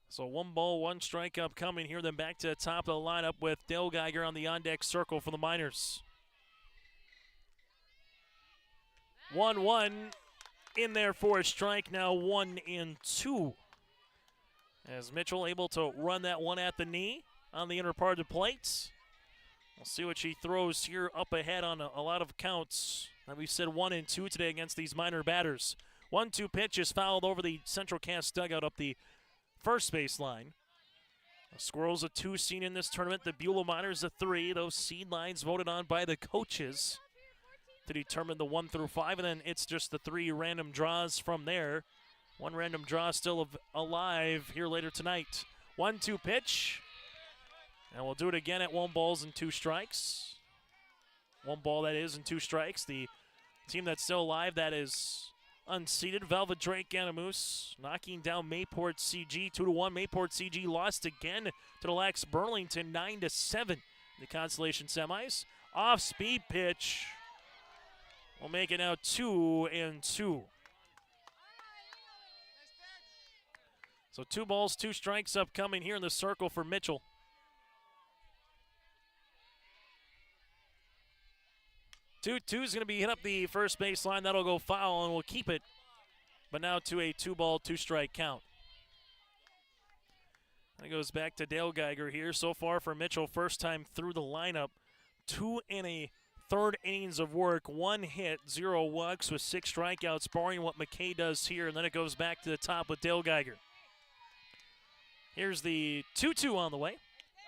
So 1 ball, 1 strike upcoming here. Then back to the top of the lineup with Dale Geiger on the on-deck circle for the Miners. 1-1 in there for a strike. Now 1-2. As Mitchell able to run that one at the knee on the inner part of the plate. We'll see what she throws here up ahead on a lot of counts. Like we said, 1 and 2 today against these minor batters. 1-2 pitch is fouled over the Central Cass dugout up the first base line. The Squirrels a 2 seed in this tournament. The Beulah Miners a 3. Those seed lines voted on by the coaches to determine the 1 through 5, and then it's just the 3 random draws from there. One random draw still alive here later tonight. 1-2 pitch. And we'll do it again at 1 ball and 2 strikes. 1 ball, that is, and 2 strikes. The team that's still alive, that is unseeded, Velvet Drake Ganamoose, knocking down Mayport CG 2-1. Mayport CG lost again to the Lax Burlington 9-7 in the consolation semis. Off-speed pitch. We'll make it now 2-2. So 2 balls, 2 strikes upcoming here in the circle for Mitchell. 2-2 is going to be hit up the first baseline. That'll go foul, and we'll keep it. But now to a 2-ball, 2-strike count. That goes back to Dale Geiger here. So far for Mitchell, first time through the lineup. 2 1/3 innings of work, 1 hit, 0 walks with 6 strikeouts, barring what McKay does here. And then it goes back to the top with Dale Geiger. Here's the 2-2 on the way.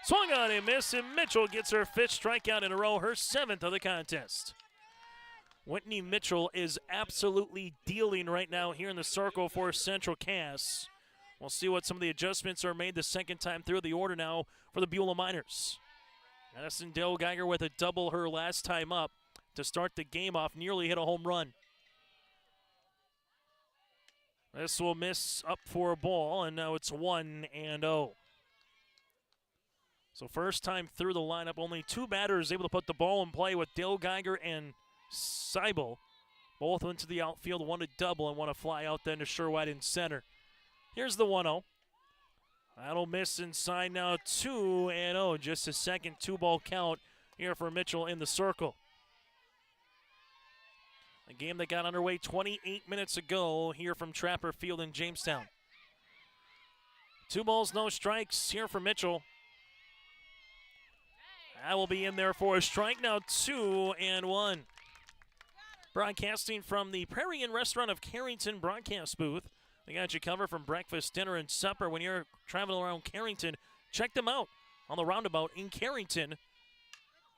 Swung on and missed, and Mitchell gets her 5th strikeout in a row, her 7th of the contest. Whitney Mitchell is absolutely dealing right now here in the circle for Central Cass. We'll see what some of the adjustments are made the second time through the order now for the Beulah Miners. Madison Dale Geiger with a double her last time up to start the game off, nearly hit a home run. This will miss up for a ball, and now it's 1-0. So first time through the lineup, only 2 batters able to put the ball in play with Dale Geiger and Seibel. Both went to the outfield, 1 to double and 1 to fly out then to Sherwhite in center. Here's the 1-0. That'll miss inside now, 2-0. Just a second 2-ball count here for Mitchell in the circle. A game that got underway 28 minutes ago here from Trapper Field in Jamestown. 2 balls, no strikes here for Mitchell. That will be in there for a strike now, 2-1. Broadcasting from the Prairie Inn Restaurant of Carrington broadcast booth. They got you covered from breakfast, dinner, and supper. When you're traveling around Carrington, check them out on the roundabout in Carrington.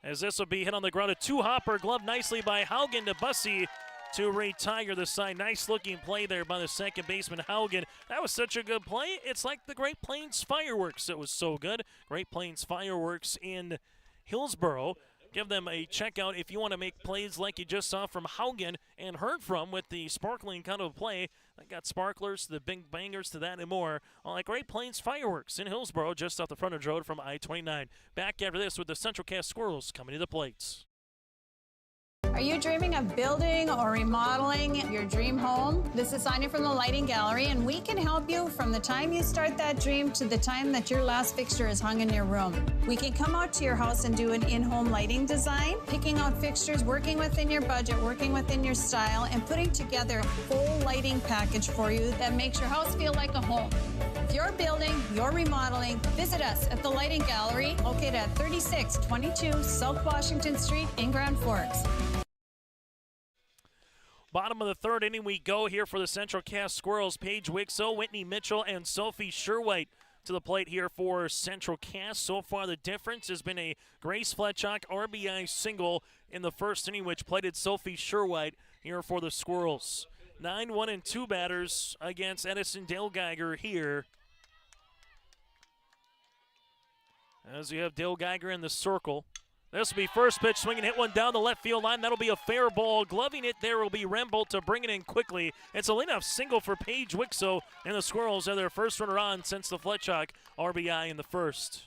As this will be hit on the ground, a 2-hopper, gloved nicely by Haugen to Bussey to retire the side. Nice looking play there by the second baseman, Haugen. That was such a good play. It's like the Great Plains Fireworks. It was so good. Great Plains Fireworks in Hillsboro. Give them a check out if you want to make plays like you just saw from Haugen and heard from with the sparkling kind of play. I got sparklers to the big bangers to that and more. All like Great Plains Fireworks in Hillsboro, just off the frontage road from I-29. Back after this with the Central Cass Squirrels coming to the plates. Are you dreaming of building or remodeling your dream home? This is Sonia from the Lighting Gallery, and we can help you from the time you start that dream to the time that your last fixture is hung in your room. We can come out to your house and do an in-home lighting design, picking out fixtures, working within your budget, working within your style, and putting together a full lighting package for you that makes your house feel like a home. If you're building, you're remodeling, visit us at the Lighting Gallery, located at 3622 South Washington Street in Grand Forks. Bottom of the 3rd inning we go here for the Central Cass Squirrels. Paige Wixo, Whitney Mitchell, and Sophie Sherwhite to the plate here for Central Cass. So far the difference has been a Grace Fletchock RBI single in the first inning, which plated Sophie Sherwhite here for the Squirrels. 9-1-2 batters against Edison Dale Geiger here. As you have Dale Geiger in the circle. This will be first pitch, swing and hit one down the left field line. That'll be a fair ball. Gloving it there will be Rembolt to bring it in quickly. It's a leadoff single for Paige Wixo, and the Squirrels are their first runner on since the Fletchock RBI in the first.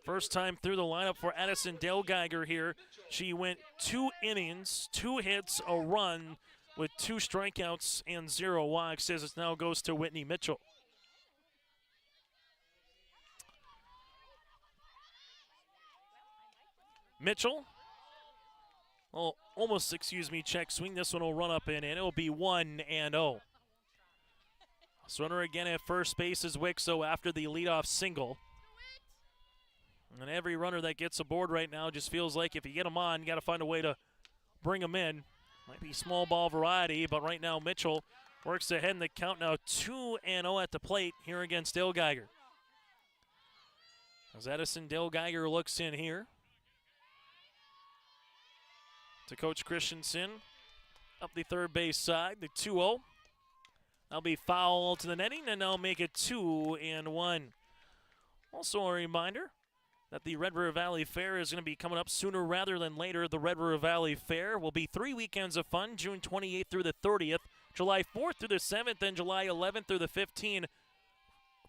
First time through the lineup for Addison Dale Geiger here. She went 2 innings, 2 hits, a run with 2 strikeouts and 0 walks as it now goes to Whitney Mitchell. Mitchell, check swing. This one will run up and in. It will be 1-0. Runner again at first base is Wixo after the leadoff single. And every runner that gets aboard right now just feels like if you get them on, you got to find a way to bring them in. Might be small ball variety, but right now Mitchell works ahead in the count now 2-0 at the plate here against Dale Geiger. As Edison Dale Geiger looks in here to Coach Christensen up the third base side, the 2-0. That'll be foul to the netting, and they'll make it 2-1. Also a reminder that the Red River Valley Fair is going to be coming up sooner rather than later. The Red River Valley Fair will be 3 weekends of fun, June 28th through the 30th, July 4th through the 7th, and July 11th through the 15th.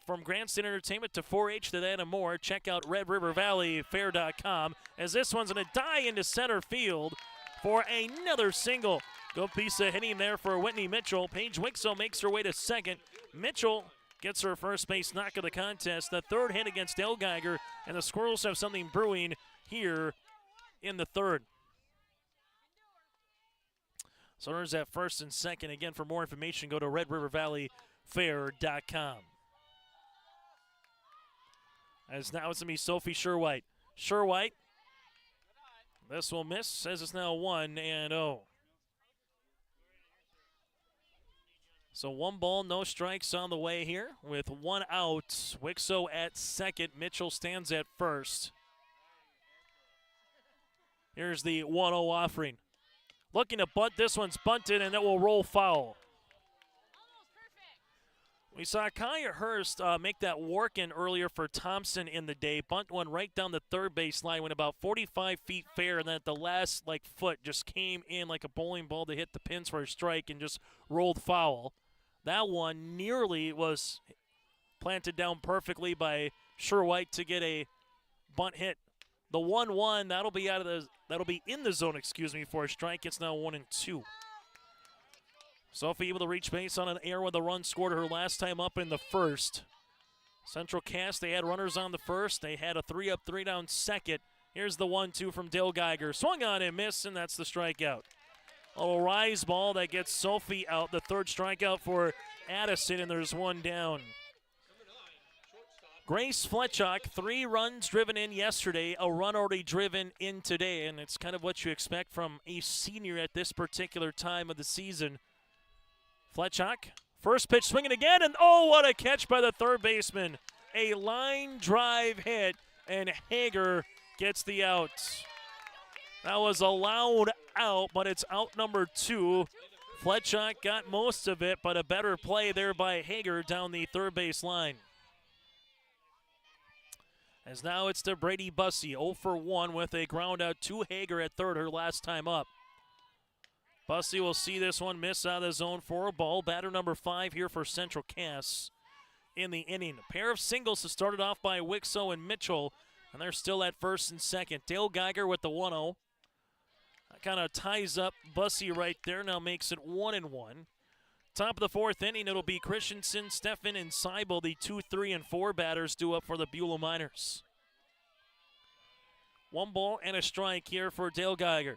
From Grandstand Entertainment to 4-H to that and more, check out RedRiverValleyFair.com as this one's going to die into center field for another single. Good piece of hitting there for Whitney Mitchell. Paige Wixo makes her way to second. Mitchell gets her first base knock of the contest. The third hit against Dale Geiger, and the Squirrels have something brewing here in the third. So runners at first and second. Again, for more information, go to RedRiverValleyFair.com. As now it's going to be Sophie Sherwhite. Sherwhite, this will miss, says it's now 1-0. So 1 ball, no strikes on the way here with 1 out. Wixo at second. Mitchell stands at first. Here's the 1-0 offering. Looking to bunt. This one's bunted, and it will roll foul. We saw Kaya Hurst make that work-in earlier for Thompson in the day. Bunt one right down the third base line, went about 45 feet fair, and then at the last foot just came in like a bowling ball to hit the pins for a strike and just rolled foul. That one nearly was planted down perfectly by Sherwhite to get a bunt hit. The 1-1, that'll be in the zone, for a strike. It's now 1-2. Sophie able to reach base on an error with a run scored her last time up in the first. Central Cass, they had runners on the first. They had a 3-up, 3-down second. Here's the 1-2 from Dale Geiger. Swung on and missed, and that's the strikeout. A little rise ball that gets Sophie out. The third strikeout for Addison, and there's 1 down. Grace Fletchock, 3 runs driven in yesterday, a run already driven in today, and it's kind of what you expect from a senior at this particular time of the season. Fletchock, first pitch swinging again, and oh, what a catch by the third baseman. A line drive hit, and Hager gets the out. That was a loud out, but it's out number 2. Fletchock got most of it, but a better play there by Hager down the third base line. As now it's to Brady Bussey, 0 for 1 with a ground out to Hager at third, her last time up. Bussey will see this one miss out of the zone for a ball. Batter number 5 here for Central Cass in the inning. A pair of singles is started off by Wixo and Mitchell, and they're still at first and second. Dale Geiger with the 1-0. That kind of ties up Bussey right there, now makes it 1-1. Top of the fourth inning, it'll be Christensen, Steffen, and Seibel, the 2, 3, and 4 batters due up for the Beulah Miners. 1 ball and a strike here for Dale Geiger.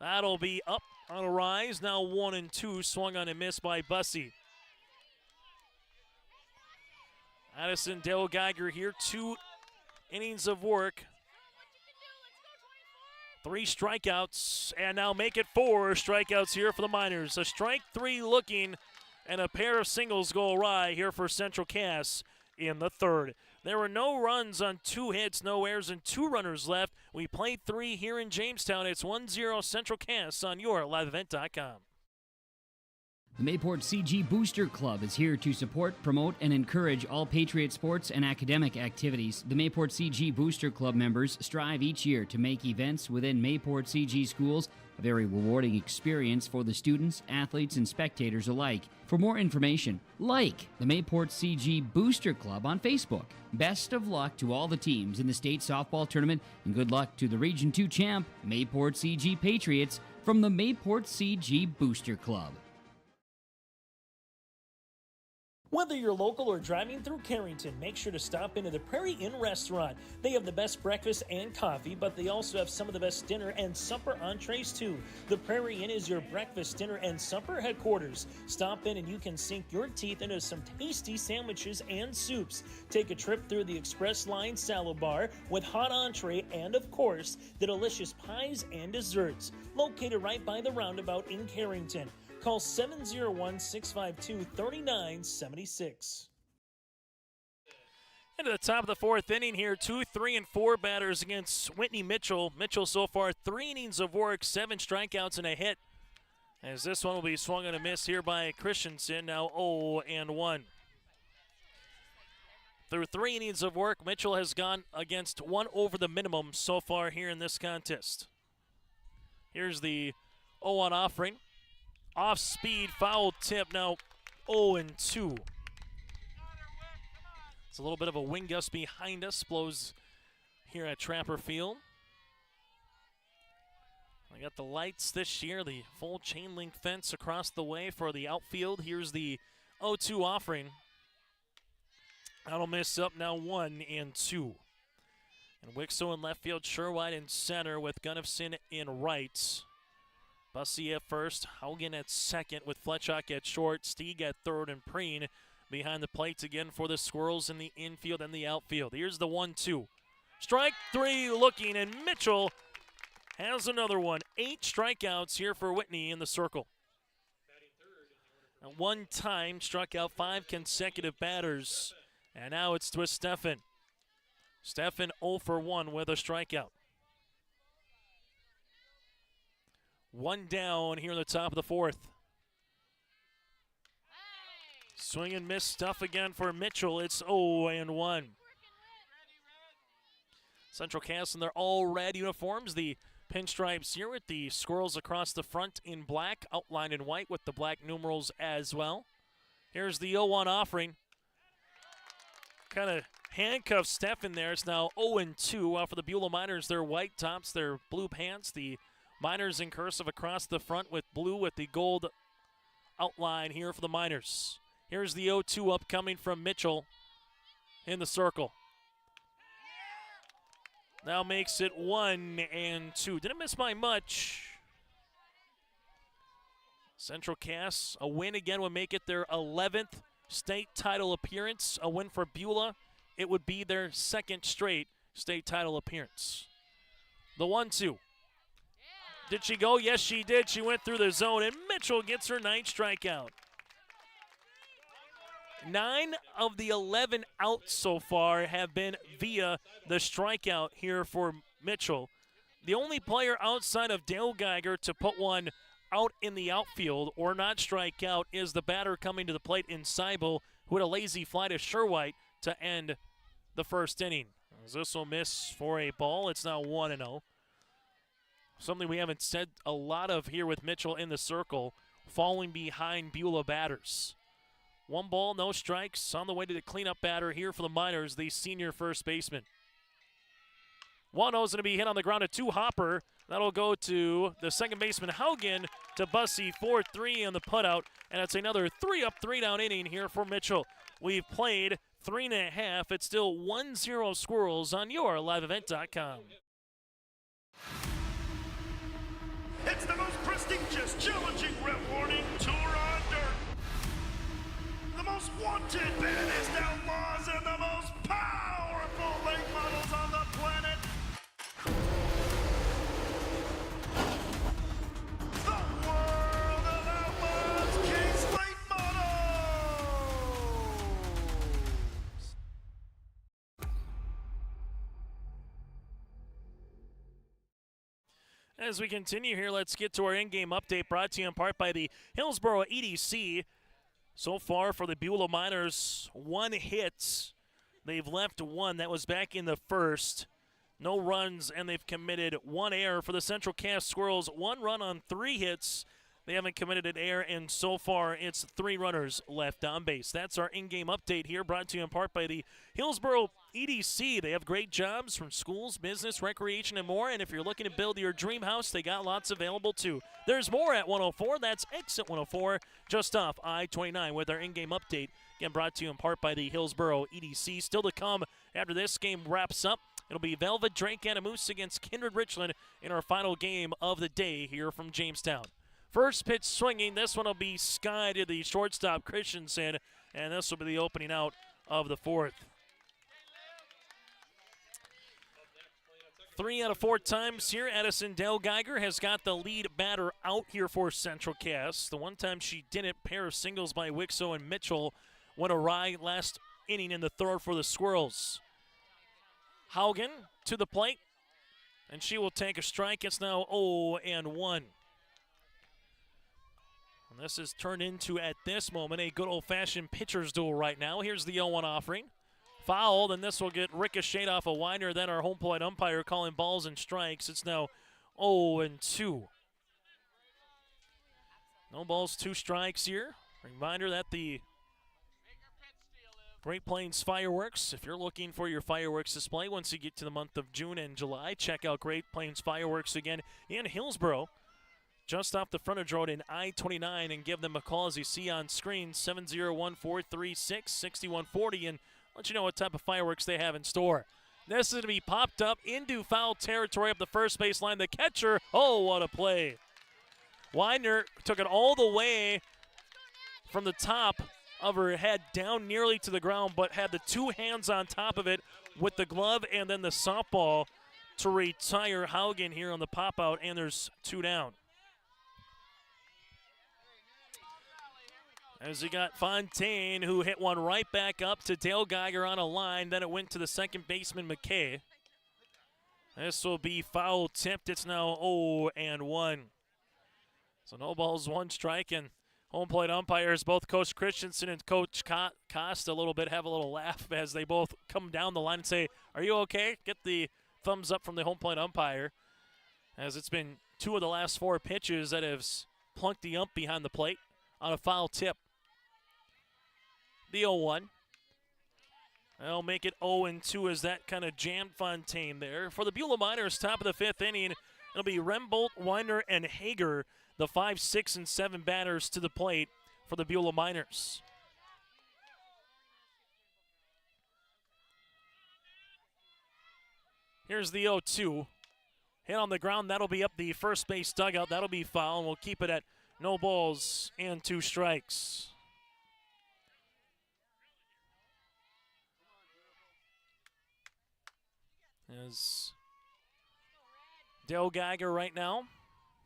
That'll be up on a rise, now 1-2, swung on and missed by Bussey. Addison Dale Geiger here, 2 innings of work. 3 strikeouts, and now make it 4 strikeouts here for the Miners. A strike 3 looking, and a pair of singles go awry here for Central Cass in the third. There were no runs on 2 hits, no errors, and 2 runners left. We played 3 here in Jamestown. It's 1-0 Central Cass on your liveevent.com. The Mayport CG Booster Club is here to support, promote, and encourage all Patriot sports and academic activities. The Mayport CG Booster Club members strive each year to make events within Mayport CG schools a very rewarding experience for the students, athletes, and spectators alike. For more information, like the Mayport CG Booster Club on Facebook. Best of luck to all the teams in the state softball tournament, and good luck to the Region 2 champ, Mayport CG Patriots, from the Mayport CG Booster Club. Whether you're local or driving through Carrington, make sure to stop into the Prairie Inn restaurant. They have the best breakfast and coffee, but they also have some of the best dinner and supper entrees too. The Prairie Inn is your breakfast, dinner, and supper headquarters. Stop in and you can sink your teeth into some tasty sandwiches and soups. Take a trip through the Express Line salad bar with hot entree and, of course, the delicious pies and desserts. Located right by the roundabout in Carrington. Call 701-652-3976. Into the top of the fourth inning here, 2, 3, and 4 batters against Whitney Mitchell. Mitchell so far 3 innings of work, 7 strikeouts and a hit. As this one will be swung and a miss here by Christensen, now 0-1. Through 3 innings of work, Mitchell has gone against 1 over the minimum so far here in this contest. Here's the 0-1 offering. Off speed, foul tip, now 0-2. It's a little bit of a wind gust behind us, blows here at Trapper Field. I got the lights this year, the full chain link fence across the way for the outfield. Here's the 0-2 offering. That'll miss up now 1-2. And Wixo in left field, Sherwhite in center with Gunnifson in right. Bussey at first, Haugen at second with Fletchock at short, Stieg at third, and Preen behind the plates again for the Squirrels in the infield and the outfield. Here's the 1-2. Strike 3 looking, and Mitchell has another one. 8 strikeouts here for Whitney in the circle. And 1 time struck out 5 consecutive batters, and now it's with Steffen. Steffen 0 for 1 with a strikeout. 1 down here in the top of the fourth. Swing and miss stuff again for Mitchell. It's 0-1. Central Cass in their all red uniforms. The pinstripes here with the Squirrels across the front in black, outlined in white with the black numerals as well. Here's the 0-1 offering. Kind of handcuffs Steffen there. It's now 0-2 for the Beulah Miners. Their white tops, their blue pants. The Miners in cursive across the front with blue with the gold outline here for the Miners. Here's the 0-2 upcoming from Mitchell in the circle. Now makes it 1-2. Didn't miss by much. Central Cass, a win again would make it their 11th state title appearance. A win for Beulah, it would be their 2nd straight state title appearance. The 1-2. Did she go? Yes, she did. She went through the zone, and Mitchell gets her 9th strikeout. 9 of the 11 outs so far have been via the strikeout here for Mitchell. The only player outside of Dale Geiger to put one out in the outfield or not strike out is the batter coming to the plate in Seibel, who had a lazy fly to Sherwhite to end the first inning. As this will miss for a ball, it's now 1-0. Something we haven't said a lot of here with Mitchell in the circle, falling behind Beulah batters. 1 ball, no strikes, on the way to the cleanup batter here for the Miners, the senior first baseman. 1-0 is going to be hit on the ground at 2 Hopper. That'll go to the second baseman Haugen to Bussey 4-3 on the putout, and it's another 3-up, 3-down inning here for Mitchell. We've played 3.5. It's still 1-0 Squirrels on your liveevent.com. It's the most prestigious, challenging rep warning tour on dirt. The most wanted, baddest outlaws, and the most powerful late models on the planet. The world of outlaws, King's Late Models. As we continue here, let's get to our in-game update brought to you in part by the Hillsboro EDC. So far for the Beulah Miners, 1 hit. They've left 1. That was back in the first. No runs, and they've committed 1 error. For the Central Cass Squirrels, 1 run on 3 hits. They haven't committed an error, and so far it's 3 runners left on base. That's our in-game update here, brought to you in part by the Hillsboro EDC. They have great jobs from schools, business, recreation, and more. And if you're looking to build your dream house, they got lots available too. There's more at 104. That's exit 104, just off I-29 with our in-game update. Again, brought to you in part by the Hillsboro EDC. Still to come after this game wraps up. It'll be Velvet Drake Anamoose against Kindred Richland in our final game of the day here from Jamestown. First pitch swinging. This one will be skied to the shortstop, Christensen, and this will be the opening out of the fourth. 3 out of 4 times here, Addison Dale Geiger has got the lead batter out here for Central Cass. The one time she didn't, pair of singles by Wixo and Mitchell went awry last inning in the third for the Squirrels. Haugen to the plate, and she will take a strike. It's now 0-1. And this is turned into, at this moment, a good old-fashioned pitcher's duel right now. Here's the 0-1 offering. Fouled, and this will get ricocheted off a winder. Then our home plate umpire calling balls and strikes. It's now 0-2. No balls, 2 strikes here. Reminder that the Great Plains Fireworks, if you're looking for your fireworks display once you get to the month of June and July, check out Great Plains Fireworks again in Hillsboro, just off the frontage road in I-29, and give them a call as you see on screen, 701-436-6140, and let you know what type of fireworks they have in store. This is going to be popped up into foul territory up the first base line. The catcher, oh, what a play. Widener took it all the way from the top of her head down nearly to the ground, but had the 2 hands on top of it with the glove and then the softball to retire Haugen here on the pop-out, and there's 2 down. As you got Fontaine, who hit one right back up to Dale Geiger on a line. Then it went to the second baseman, McKay. This will be foul tipped. It's now 0-1. So no balls, 1 strike, and home plate umpires, both Coach Christensen and Coach Cost, a little bit have a little laugh as they both come down the line and say, "Are you okay?" Get the thumbs up from the home plate umpire, as it's been 2 of the last 4 pitches that have plunked the ump behind the plate on a foul tip. The 0-1. They'll make it 0-2 as that kind of jammed Fontaine there. For the Beulah Miners, top of the 5th inning, it'll be Rembolt, Weiner, and Hager, the 5, 6, and 7 batters to the plate for the Beulah Miners. Here's the 0-2. Hit on the ground. That'll be up the first base dugout. That'll be foul, and we'll keep it at no balls and 2 strikes. As Dale Geiger right now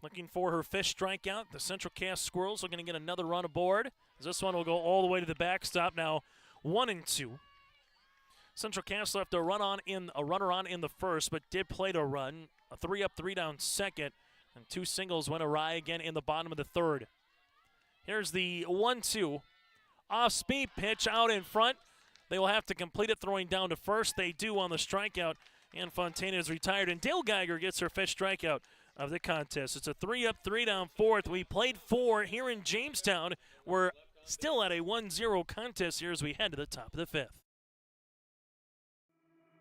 looking for her 5th strikeout. The Central Cass Squirrels are going to get another run aboard, as this one will go all the way to the backstop now, 1-2. Central Cass left a runner on in the first, but did play to run. A 3 up, 3 down second, and 2 singles went awry again in the bottom of the 3rd. Here's the 1-2. Off-speed pitch out in front. They will have to complete it, throwing down to first. They do on the strikeout, and Fontaine is retired, and Dale Geiger gets her 5th strikeout of the contest. It's a 3 up, 3 down 4th. We played 4 here in Jamestown. We're still at a 1-0 contest here as we head to the top of the 5th.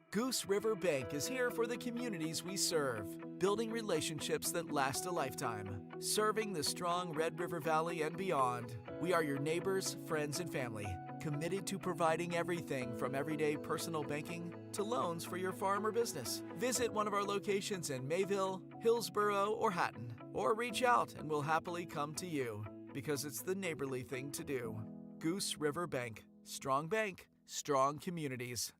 Goose River Bank is here for the communities we serve, building relationships that last a lifetime, serving the strong Red River Valley and beyond. We are your neighbors, friends, and family, committed to providing everything from everyday personal banking to loans for your farm or business. Visit one of our locations in Mayville, Hillsboro, or Hatton, or reach out and we'll happily come to you, because it's the neighborly thing to do. Goose River Bank. Strong bank, strong communities.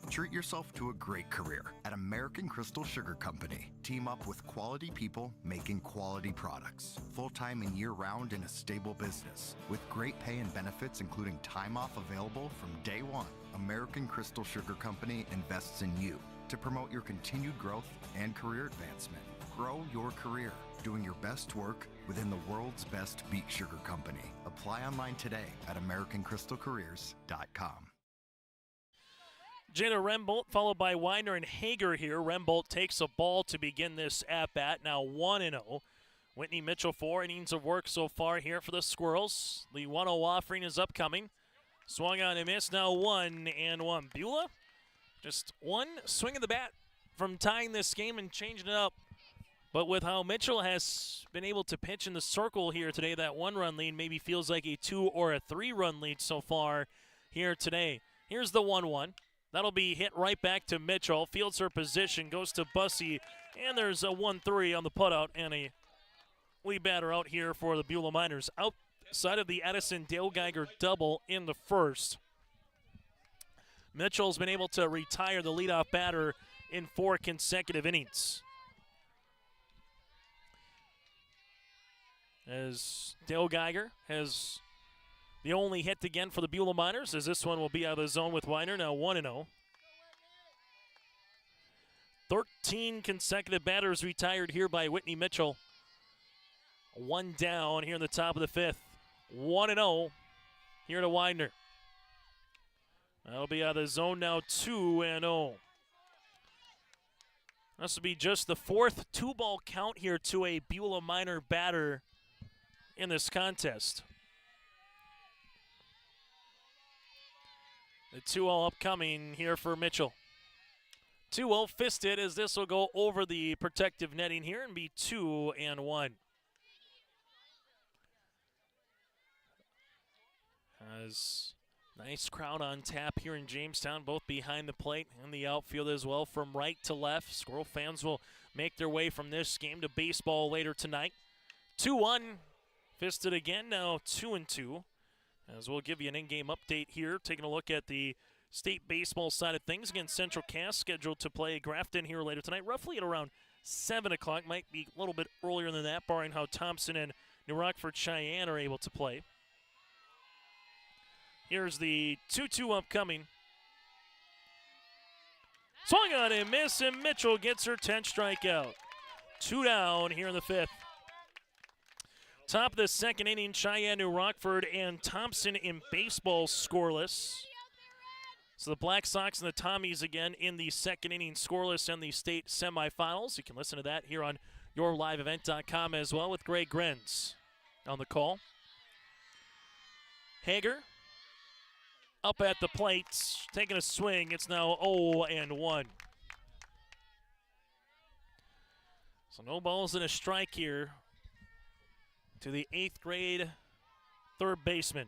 Treat yourself to a great career at American Crystal Sugar Company. Team up with quality people making quality products. Full-time and year-round in a stable business. With great pay and benefits including time off available from day one. American Crystal Sugar Company invests in you to promote your continued growth and career advancement. Grow your career, doing your best work within the world's best beet sugar company. Apply online today at AmericanCrystalCareers.com. Jada Rembolt followed by Weiner and Hager here. Rembolt takes a ball to begin this at-bat, now 1-0. Whitney Mitchell, 4 innings of work so far here for the Squirrels. The 1-0 offering is upcoming. Swung on and missed, now 1-1. Beulah, just one swing of the bat from tying this game and changing it up. But with how Mitchell has been able to pitch in the circle here today, that 1-run lead maybe feels like a 2 or a 3-run lead so far here today. Here's the 1-1. That'll be hit right back to Mitchell. Fields her position, goes to Bussey, and there's a 1-3 on the putout and a lead batter out here for the Beulah Miners. Outside of the Edison Dale Geiger double in the first, Mitchell's been able to retire the leadoff batter in 4 consecutive innings. As Dale Geiger has the only hit again for the Beulah Miners, as this one will be out of the zone with Weiner, now 1-0. 13 consecutive batters retired here by Whitney Mitchell. 1 down here in the top of the 5th. 1-0 here to Weiner. That'll be out of the zone now, 2-0. This will be just the 4th 2-ball count here to a Beulah Miner batter in this contest. The 2-0 upcoming here for Mitchell. 2-0 fisted as this will go over the protective netting here and be 2-1. As nice crowd on tap here in Jamestown, both behind the plate and the outfield as well, from right to left. Squirrel fans will make their way from this game to baseball later tonight. 2-1, fisted again, now 2-2. As we'll give you an in-game update here, taking a look at the state baseball side of things. Again, Central Cass scheduled to play Grafton here later tonight, roughly at around 7 o'clock. Might be a little bit earlier than that, barring how Thompson and New Rockford Cheyenne are able to play. Here's the 2-2 upcoming. Swung on and miss, and Mitchell gets her 10th strikeout. 2 down here in the 5th. Top of the 2nd inning, Cheyenne, New Rockford, and Thompson in baseball scoreless. So the Black Sox and the Tommies again in the 2nd inning scoreless in the state semifinals. You can listen to that here on yourliveevent.com as well with Greg Grenz on the call. Hager up at the plate, taking a swing. It's now 0-1. So no balls and a strike here to the 8th grade 3rd baseman.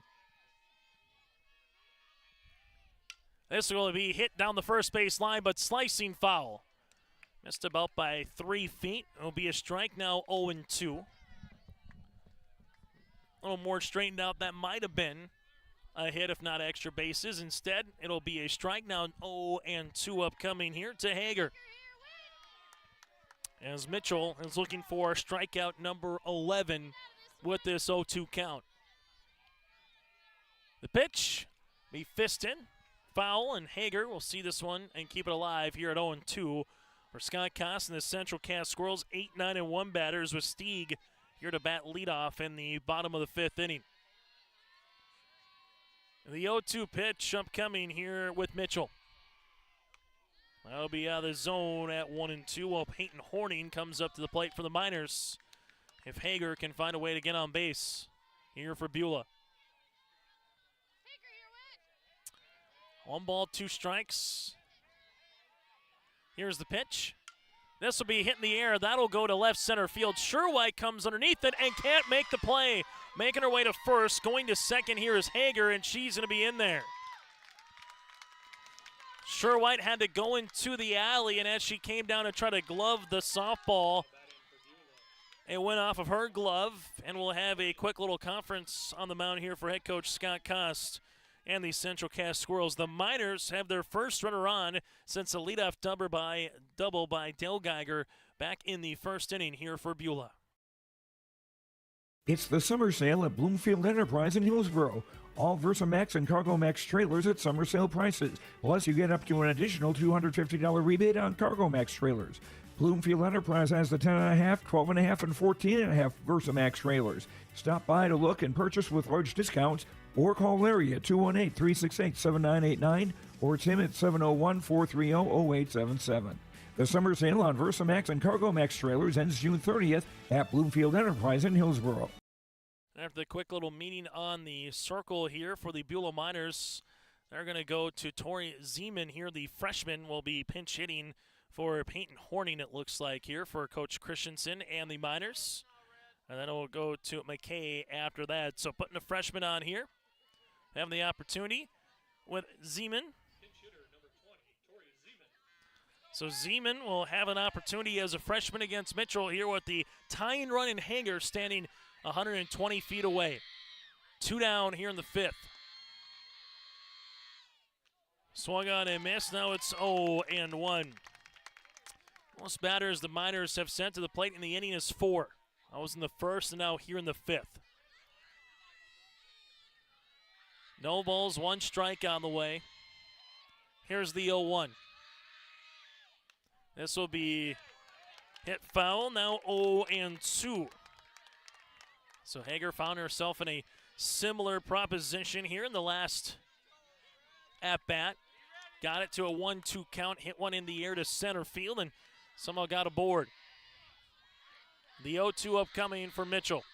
This will be hit down the first base line, but slicing foul. Missed about by 3 feet. It'll be a strike, now 0-2. A little more straightened out. That might have been a hit if not extra bases. Instead, it'll be a strike, now 0-2 upcoming here to Hager. As Mitchell is looking for strikeout number 11 with this 0-2 count. The pitch be fisted, foul, and Hager will see this one and keep it alive here at 0-2 for Scott Koss and the Central Cass Squirrels. 8-9-1 batters with Stieg here to bat leadoff in the bottom of the 5th inning. The 0-2 pitch upcoming here with Mitchell. That'll be out of the zone at 1-2 while Peyton Horning comes up to the plate for the Miners. If Hager can find a way to get on base here for Beulah. 1 ball, 2 strikes. Here's the pitch. This will be hit in the air. That'll go to left center field. Sherwhite comes underneath it and can't make the play. Making her way to first. Going to second here is Hager, and she's going to be in there. Sherwhite had to go into the alley, and as she came down to try to glove the softball, it went off of her glove, and we'll have a quick little conference on the mound here for head coach Scott Kost and the Central Cass Squirrels. The Miners have their first runner on since a leadoff double by Dale Geiger back in the 1st inning here for Beulah. It's the summer sale at Bloomfield Enterprise in Hillsboro. All Versamax and CargoMax trailers at summer sale prices. Plus, you get up to an additional $250 rebate on CargoMax trailers. Bloomfield Enterprise has the 10.5, 12.5, and 14.5 Versamax trailers. Stop by to look and purchase with large discounts, or call Larry at 218-368-7989 or Tim at 701-430-0877. The summer sale on Versamax and Cargomax trailers ends June 30th at Bloomfield Enterprise in Hillsboro. After the quick little meeting on the circle here for the Beulah Miners, they're going to go to Tori Zeman here. The freshman will be pinch hitting for Peyton Horning, it looks like, here for Coach Christensen and the Miners. And then we'll go to McKay after that. So putting a freshman on here, having the opportunity with Zeman. So Zeman will have an opportunity as a freshman against Mitchell here with the tying run in Hager standing 120 feet away. 2 down here in the 5th. Swung on and missed. Now it's 0-1. Most batters the Miners have sent to the plate in the inning is 4. I was in the 1st and now here in the 5th. No balls, 1 strike on the way. Here's the 0-1. This will be hit foul. Now 0-2. So Hager found herself in a similar proposition here in the last at-bat. Got it to a 1-2 count, hit one in the air to center field, and somehow got aboard. The 0-2 upcoming for Mitchell.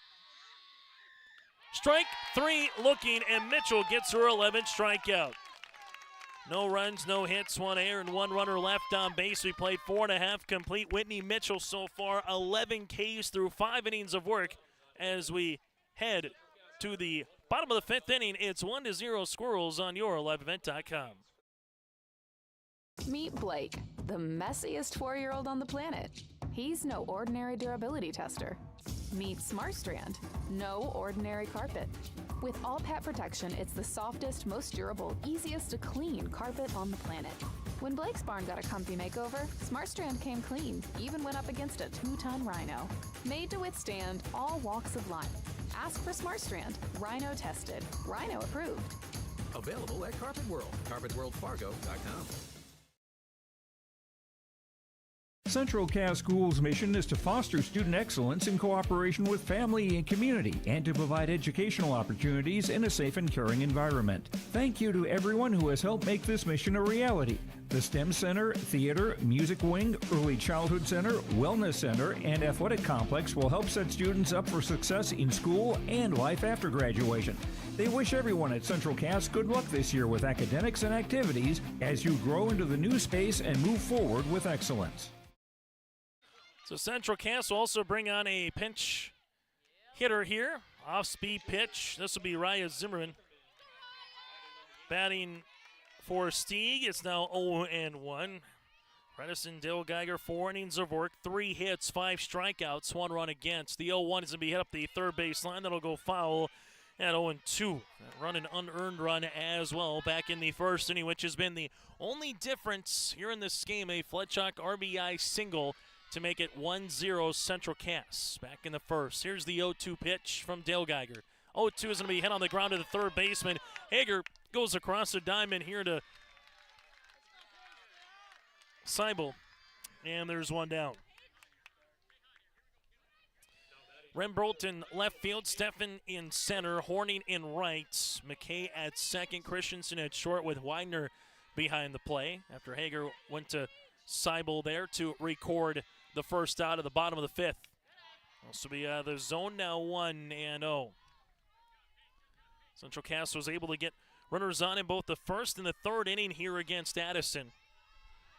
Strike 3 looking, and Mitchell gets her 11th strikeout. No runs, no hits, 1 error, and 1 runner left on base. We played 4.5 complete. Whitney Mitchell so far, 11 Ks through 5 innings of work. As we head to the bottom of the 5th inning, it's 1-0 Squirrels on your liveevent.com. Meet Blake, the messiest 4-year-old on the planet. He's no ordinary durability tester. Meet SmartStrand, no ordinary carpet. With all pet protection, it's the softest, most durable, easiest to clean carpet on the planet. When Blake's barn got a comfy makeover, SmartStrand came clean, even went up against a 2-ton rhino. Made to withstand all walks of life. Ask for SmartStrand, rhino tested, rhino approved. Available at Carpet World, carpetworldfargo.com. Central Cass Schools' mission is to foster student excellence in cooperation with family and community and to provide educational opportunities in a safe and caring environment. Thank you to everyone who has helped make this mission a reality. The STEM Center, Theater, Music Wing, Early Childhood Center, Wellness Center, and Athletic Complex will help set students up for success in school and life after graduation. They wish everyone at Central Cass good luck this year with academics and activities as you grow into the new space and move forward with excellence. So Central Cass will also bring on a pinch hitter here. Off-speed pitch. This will be Raya Zimmerman. Batting for Stieg. It's now 0-1. Redison Dale Geiger, 4 innings of work, 3 hits, 5 strikeouts, 1 run against. The 0-1 is going to be hit up the third base line. That'll go foul at 0-2. That run an unearned run as well back in the first inning, which has been the only difference here in this game. A Fletchock RBI single to make it 1-0 Central Cass back in the first. Here's the 0-2 pitch from Dale Geiger. 0-2 is going to be hit on the ground to the third baseman. Hager goes across the diamond here to Seibel, and there's 1 down. Rembrandt in left field, Steffen in center, Horning in right, McKay at second, Christensen at short with Widener behind the play after Hager went to Seibel there to record the first out of the bottom of the 5th. Also be the zone now 1-0. Central Cass was able to get runners on in both the first and the third inning here against Addison.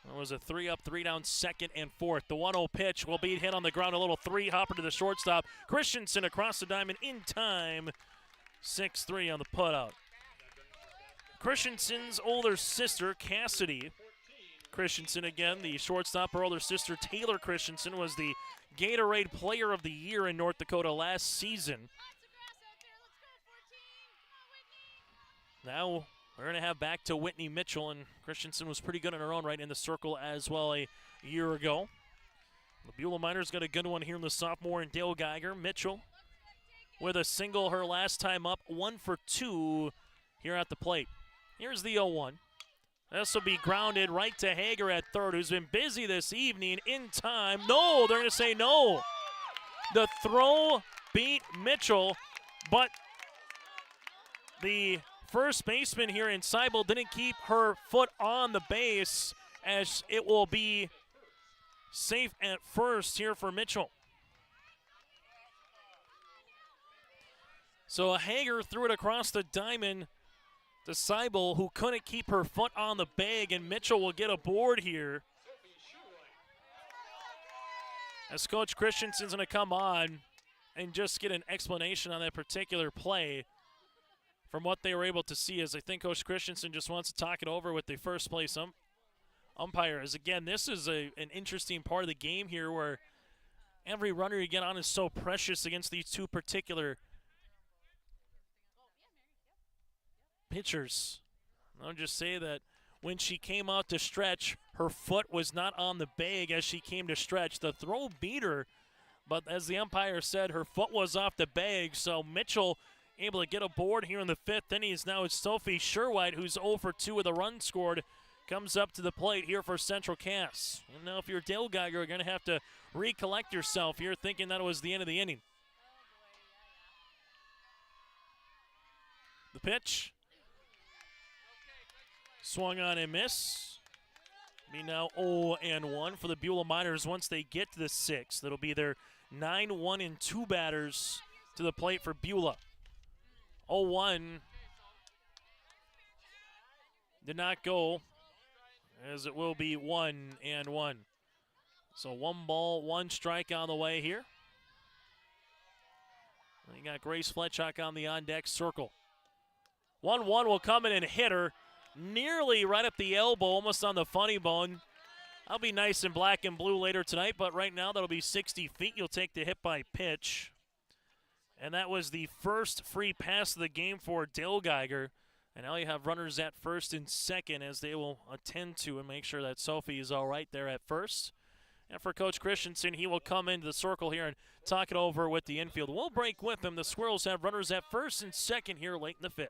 It was a 3-up, 3-down second and fourth. The 1-0 pitch will be hit on the ground. A little 3-hopper to the shortstop. Christensen across the diamond in time. 6-3 on the putout. Christensen's older sister, Cassidy Christensen again, the shortstop. Her older sister, Taylor Christensen, was the Gatorade Player of the Year in North Dakota last season. Now we're going to have back to Whitney Mitchell, and Christensen was pretty good in her own right in the circle as well a year ago. The Beulah Miners got a good one here in the sophomore and Dale Geiger. Mitchell with a single her last time up, 1 for 2 here at the plate. Here's the 0-1. This will be grounded right to Hager at third, who's been busy this evening in time. No, they're going to say no. The throw beat Mitchell, but the first baseman here in Seibel didn't keep her foot on the base as it will be safe at first here for Mitchell. So Hager threw it across the diamond to Seibel, who couldn't keep her foot on the bag, and Mitchell will get a board here. As Coach Christensen's going to come on and just get an explanation on that particular play from what they were able to see, as I think Coach Christensen just wants to talk it over with the first place umpire. As again, this is an interesting part of the game here where every runner you get on is so precious against these two particular pitchers. I'll just say that when she came out to stretch, her foot was not on the bag as she came to stretch. The throw beat her, but as the umpire said, her foot was off the bag. So Mitchell able to get a board here in the 5th innings. Now it's Sophie Sherwhite, who's 0 for 2 with a run scored, comes up to the plate here for Central Cass. And now if you're Dale Geiger, you're going to have to recollect yourself here, thinking that it was the end of the inning. The pitch. Swung on and miss. Be now 0-1 for the Beulah Miners once they get to the 6th. That'll be their 9-1-2 batters to the plate for Beulah. 0-1 did not go, as it will be 1-1. So 1 ball, 1 strike on the way here. You got Grace Fletchock on the on-deck circle. 1-1 will come in and hit her. Nearly right up the elbow, almost on the funny bone. I'll be nice in black and blue later tonight, but right now that'll be 60 feet. You'll take the hit by pitch. And that was the first free pass of the game for Dale Geiger. And now you have runners at first and second as they will attend to and make sure that Sophie is all right there at first. And for Coach Christensen, he will come into the circle here and talk it over with the infield. We'll break with him. The Squirrels have runners at first and second here late in the 5th.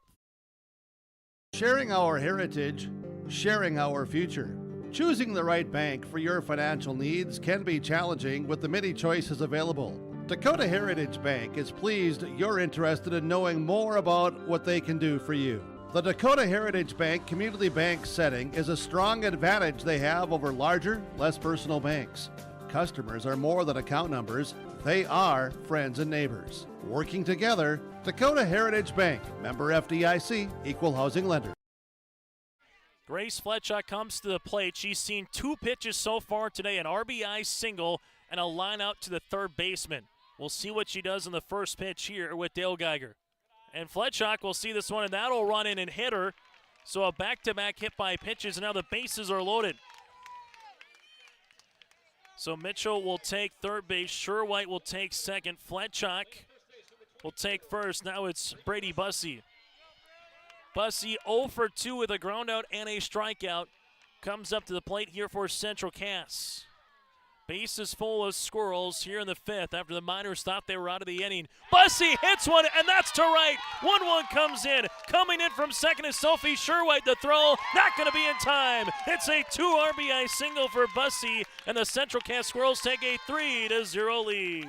Sharing our heritage, sharing our future. Choosing the right bank for your financial needs can be challenging with the many choices available. Dakota Heritage Bank is pleased you're interested in knowing more about what they can do for you. The Dakota Heritage Bank community bank setting is a strong advantage they have over larger, less personal banks. Customers are more than account numbers, they are friends and neighbors. Working together, Dakota Heritage Bank, member FDIC, equal housing lender. Grace Fletchock comes to the plate. She's seen 2 pitches so far today, an RBI single and a line out to the third baseman. We'll see what she does in the first pitch here with Dale Geiger. And Fletchock will see this one, and that'll run in and hit her. So a back-to-back hit by pitches, and now the bases are loaded. So Mitchell will take third base. Sherwhite will take second. Fletchock will take first. Now it's Brady Bussey. Bussey 0 for 2 with a groundout and a strikeout. Comes up to the plate here for Central Cass. Bases full of Squirrels here in the 5th after the Miners thought they were out of the inning. Bussey hits one, and that's to right. 1-1 comes in. Coming in from second is Sophie Sherwhite. The throw, not going to be in time. It's a 2 RBI single for Bussey, and the Central Cass Squirrels take a 3-0 lead.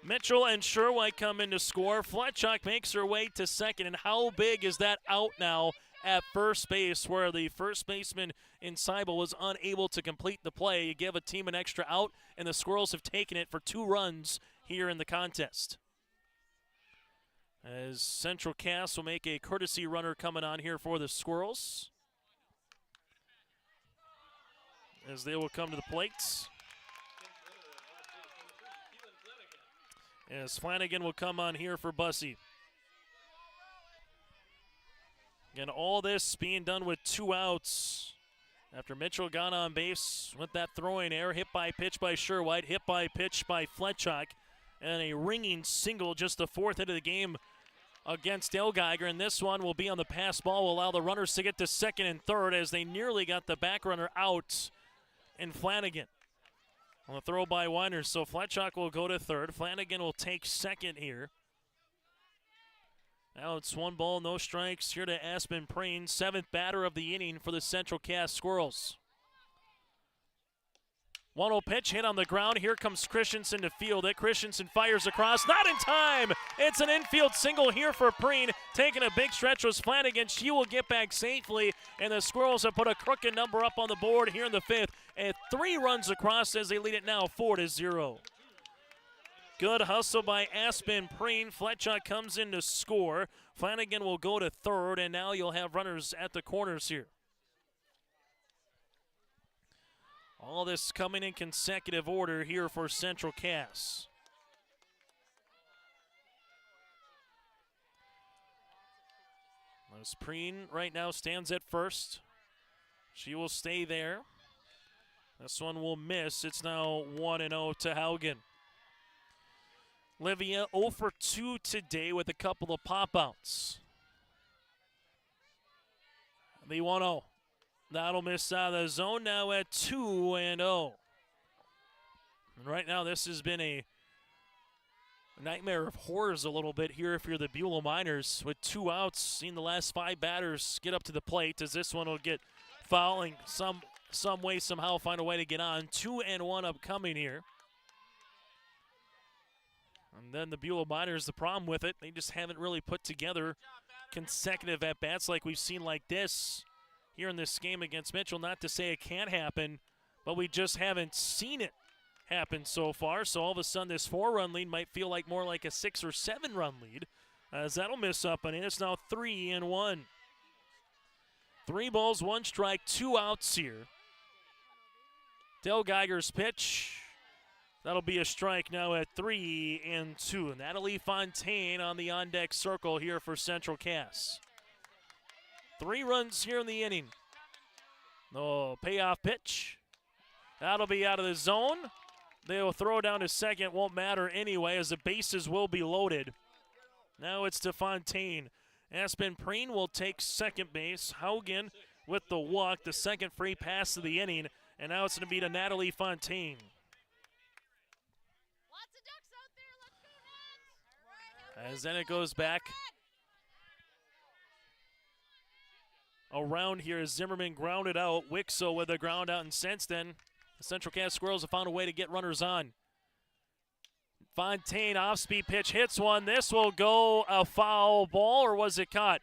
Mitchell and Sherwhite come in to score. Fletchock makes her way to second, and how big is that out now at first base, where the first baseman in Seibel was unable to complete the play? You give a team an extra out, and the Squirrels have taken it for 2 runs here in the contest. As Central Cass will make a courtesy runner coming on here for the Squirrels, as they will come to the plates. As Flanagan will come on here for Bussey. Again, all this being done with 2 outs after Mitchell got on base with that throwing error. Hit by pitch by Sherwhite, hit by pitch by Fletchock, and a ringing single, just the 4th hit of the game against Dale Geiger. And this one will be on the pass ball, will allow the runners to get to second and third as they nearly got the back runner out in Flanagan. On the throw by Weiner, so Fletchock will go to third. Flanagan will take second here. Now it's 1 ball, no strikes here to Aspen Preen, 7th batter of the inning for the Central Cass Squirrels. 1-0 pitch hit on the ground. Here comes Christensen to field it. Christensen fires across, not in time. It's an infield single here for Preen. Taking a big stretch was Flanagan. She will get back safely, and the Squirrels have put a crooked number up on the board here in the 5th. And 3 runs across as they lead it now 4-0. Good hustle by Aspen Preen. Fletcher comes in to score. Flanagan will go to third, and now you'll have runners at the corners here. All this coming in consecutive order here for Central Cass. As Preen right now stands at first. She will stay there. This one will miss. It's now 1-0 to Haugen. Livia 0 for 2 today with a couple of pop-outs. The 1-0. That'll miss out of the zone now at 2-0. And right now this has been a nightmare of horrors a little bit here if you're the Beulah Miners. With 2 outs, seen the last 5 batters get up to the plate as this one will get fouling some way, somehow find a way to get on. 2-1 upcoming here. And then the Beulah Miners, the problem with it, they just haven't really put together consecutive at-bats like we've seen like this here in this game against Mitchell. Not to say it can't happen, but we just haven't seen it happen so far. So all of a sudden this 4-run lead might feel like more like a 6 or 7-run lead, as that'll miss up and in. It's now 3-1. 3 balls, 1 strike, 2 outs here. Dale Geiger's pitch. That'll be a strike now at 3-2. Natalie Fontaine on the on-deck circle here for Central Cass. 3 runs here in the inning. The payoff pitch. That'll be out of the zone. They'll throw down to second. Won't matter anyway as the bases will be loaded. Now it's to Fontaine. Aspen Preen will take second base. Haugen with the walk, the second free pass of the inning. And now it's going to be to Natalie Fontaine. As then it goes back around here as Zimmerman grounded out. Wixel with a ground out, and since then, the Central Cass Squirrels have found a way to get runners on. Fontaine, off-speed pitch, hits one. This will go a foul ball, or was it caught?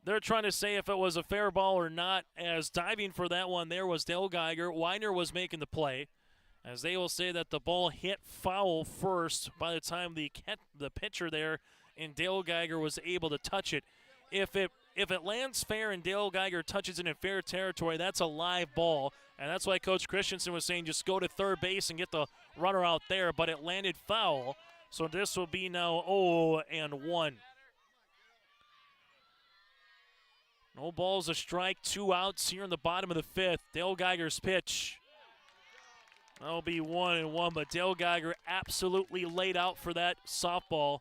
They're trying to say if it was a fair ball or not, as diving for that one there was Dale Geiger. Weiner was making the play, as they will say that the ball hit foul first by the time the pitcher there and Dale Geiger was able to touch it. If it lands fair and Dale Geiger touches it in fair territory, that's a live ball. And that's why Coach Christensen was saying just go to third base and get the runner out there. But it landed foul, so this will be now 0-1. No balls, a strike, 2 outs here in the bottom of the 5th. Dale Geiger's pitch. That'll be 1-1, but Dale Geiger absolutely laid out for that softball,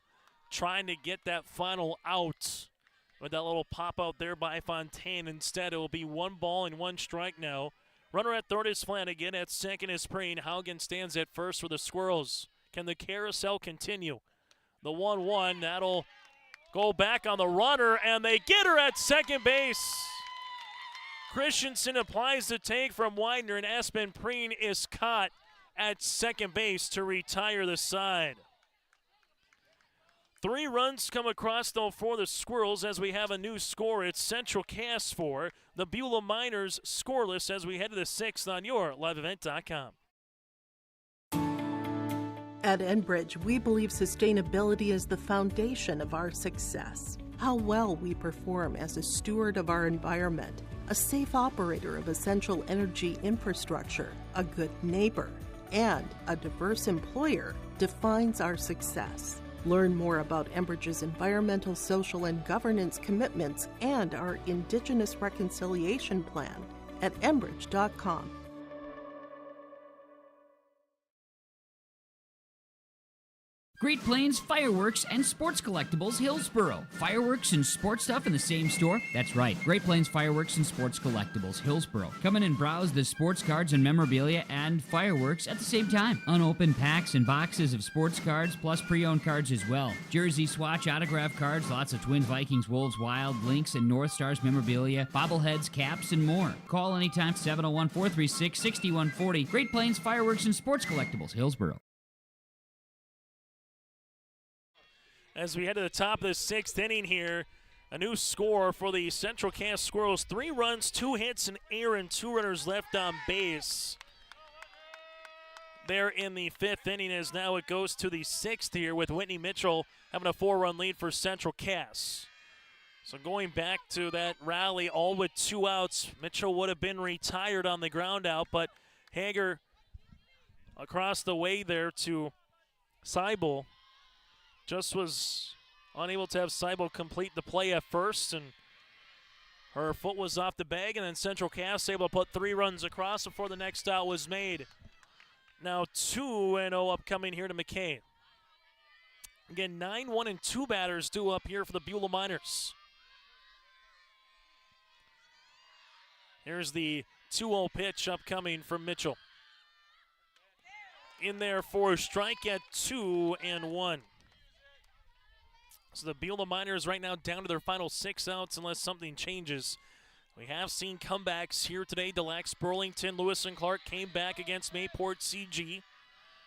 trying to get that final out with that little pop out there by Fontaine. Instead, it will be 1 ball and 1 strike now. Runner at third is Flanagan. At second is Preen. Haugen stands at first for the Squirrels. Can the carousel continue? The 1-1, that'll go back on the runner, and they get her at second base. Christensen applies the take from Widener, and Aspen Preen is caught at second base to retire the side. 3 runs come across, though, for the Squirrels as we have a new score. It's Central Cass 4, the Beulah Miners scoreless as we head to the 6th on your liveevent.com. At Enbridge, we believe sustainability is the foundation of our success. How well we perform as a steward of our environment, a safe operator of essential energy infrastructure, a good neighbor, and a diverse employer defines our success. Learn more about Enbridge's environmental, social, and governance commitments and our Indigenous Reconciliation Plan at enbridge.com. Great Plains Fireworks and Sports Collectibles, Hillsboro. Fireworks and sports stuff in the same store? That's right. Great Plains Fireworks and Sports Collectibles, Hillsboro. Come in and browse the sports cards and memorabilia and fireworks at the same time. Unopened packs and boxes of sports cards, plus pre-owned cards as well. Jersey, swatch, autograph cards, lots of Twins, Vikings, Wolves, Wild, Lynx, and North Stars memorabilia, bobbleheads, caps, and more. Call anytime, 701-436-6140. Great Plains Fireworks and Sports Collectibles, Hillsboro. As we head to the top of the 6th inning here, a new score for the Central Cass Squirrels. 3 runs, 2 hits, an error, and 2 runners left on base. There in the 5th inning, as now it goes to the 6th here with Whitney Mitchell having a 4-run lead for Central Cass. So going back to that rally, all with 2 outs, Mitchell would have been retired on the ground out, but Hager across the way there to Seibel just was unable to have Seibel complete the play at first, and her foot was off the bag, and then Central Cass able to put 3 runs across before the next out was made. Now 2-0 upcoming here to McKay. Again, 9-1 and 2 batters due up here for the Beulah Miners. Here's the 2-0 pitch upcoming from Mitchell. In there for a strike at 2-1. So the Beulah Miners right now down to their final 6 outs unless something changes. We have seen comebacks here today. Delax, Burlington, Lewis and Clark came back against Mayport CG.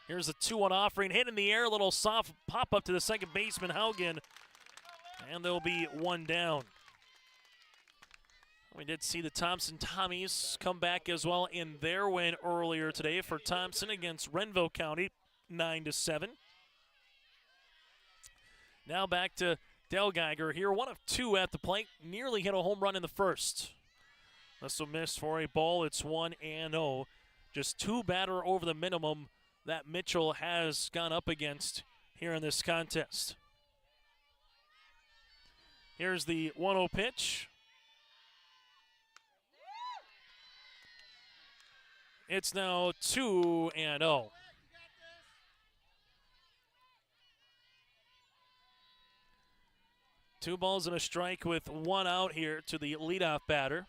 Here's a 2-1 offering, hit in the air, a little soft pop up to the second baseman, Haugen. And there'll be 1 down. We did see the Thompson Tommies come back as well in their win earlier today for Thompson against Renville County, 9-7. Now back to Dale Geiger here, 1 of 2 at the plate, nearly hit a home run in the first. This will miss for a ball, it's 1-0. Just 2 batter over the minimum that Mitchell has gone up against here in this contest. Here's the 1-0 pitch. It's now 2-0. 2 balls and a strike with 1 out here to the leadoff batter.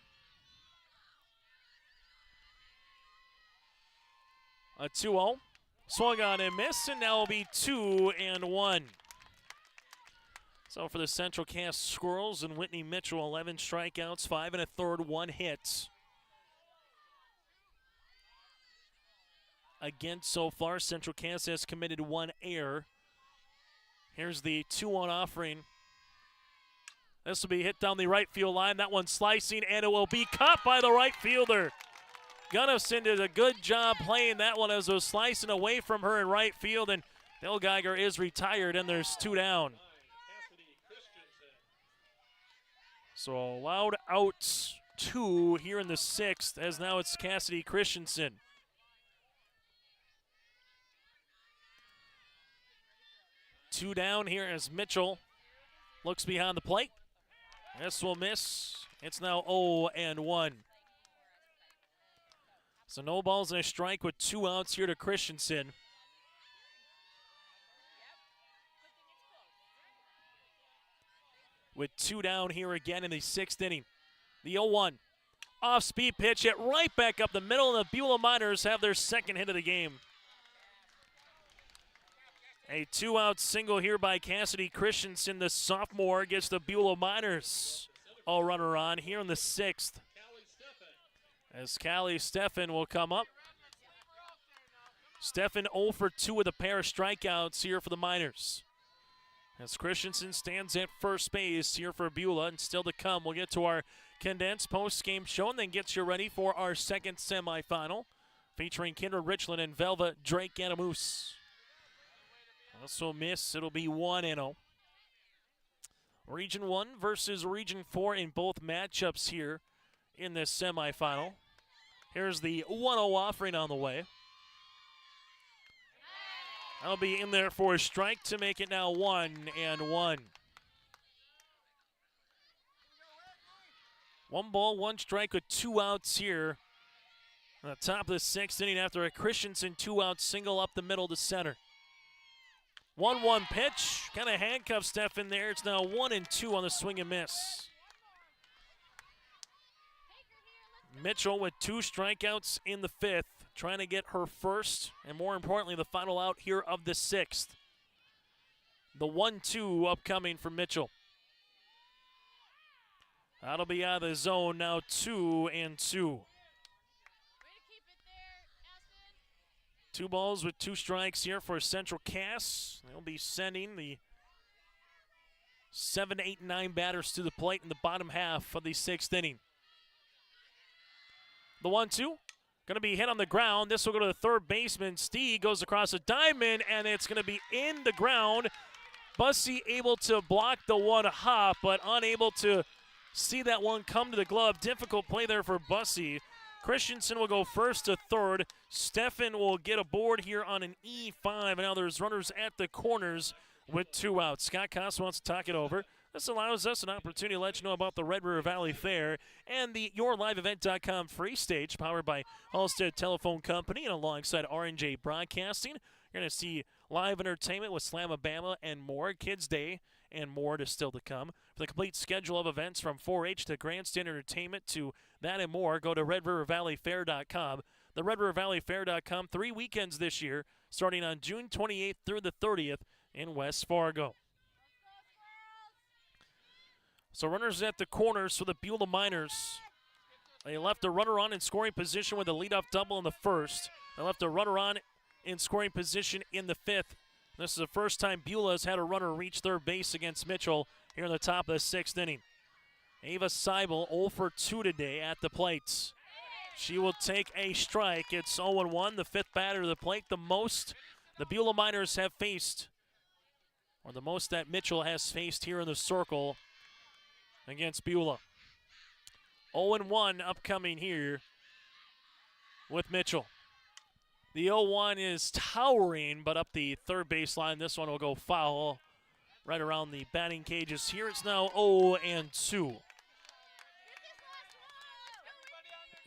A 2-0. Swung on and missed, and now will be 2-1. So for the Central Cass Squirrels and Whitney Mitchell, 11 strikeouts, 5 1/3, 1 hit. Again, so far, Central Cass has committed 1 error. Here's the 2-1 offering. This will be hit down the right field line. That one slicing, and it will be caught by the right fielder. Gunnifson did a good job playing that one as it was slicing away from her in right field, and Dale Geiger is retired, and there's 2 down. So allowed out 2 here in the 6th, as now it's Cassidy Christensen. Two down here as Mitchell looks behind the plate. This will miss. It's now 0-1. So no balls and a strike with 2 outs here to Christensen. With 2 down here again in the 6th inning. The 0-1. Off-speed pitch, hit right back up the middle, and the Beulah Miners have their 2nd hit of the game. A 2-out single here by Cassidy Christensen. The sophomore gets the Beulah Miners a runner on here in the 6th. As Callie Steffen will come up. Steffen 0 for 2 with a pair of strikeouts here for the Miners. As Christensen stands at first base here for Beulah, and still to come, we'll get to our condensed post-game show and then get you ready for our 2nd semifinal featuring Kindred Richland and Velva Drake Anamoose. This will miss. It'll be 1-0. Region 1 versus Region 4 in both matchups here in this semifinal. Here's the 1-0 offering on the way. That'll be in there for a strike to make it now 1-1. 1 ball, 1 strike with 2 outs here. On the top of the 6th inning after a Christensen 2-out single up the middle to center. 1-1 pitch, kind of handcuffs Steffen there. It's now 1-2 on the swing and miss. Mitchell with 2 strikeouts in the 5th, trying to get her first and more importantly the final out here of the 6th. The 1-2 upcoming for Mitchell. That'll be out of the zone now, 2-2. 2 balls with 2 strikes here for Central Cass. They'll be sending the 7, 8, and 9 batters to the plate in the bottom half of the 6th inning. The 1-2, going to be hit on the ground. This will go to the third baseman. Stieg goes across the diamond, and it's going to be in the ground. Bussey able to block the one hop, but unable to see that one come to the glove. Difficult play there for Bussey. Christensen will go first to third. Steffen will get aboard here on an E5. And now there's runners at the corners with 2 outs. Scott Koss wants to talk it over. This allows us an opportunity to let you know about the Red River Valley Fair and the YourLiveEvent.com free stage powered by Halstead Telephone Company and alongside R&J Broadcasting. You're going to see live entertainment with Slamabama and more, Kids Day and more to still to come. For the complete schedule of events from 4-H to Grandstand Entertainment to that and more, go to RedRiverValleyFair.com. The RedRiverValleyFair.com 3 weekends this year, starting on June 28th through the 30th in West Fargo. So runners at the corners for the Beulah Miners. They left a runner on in scoring position with a leadoff double in the first. They left a runner on in scoring position in the 5th. This is the first time Beulah has had a runner reach third base against Mitchell here in the top of the 6th inning. Ava Seibel 0 for 2 today at the plates. She will take a strike. It's 0-1, the 5th batter to the plate. The most the Beulah Miners have faced, or the most that Mitchell has faced here in the circle against Beulah. 0-1 upcoming here with Mitchell. The 0-1 is towering, but up the third baseline. This one will go foul right around the batting cages. Here it's now 0-2.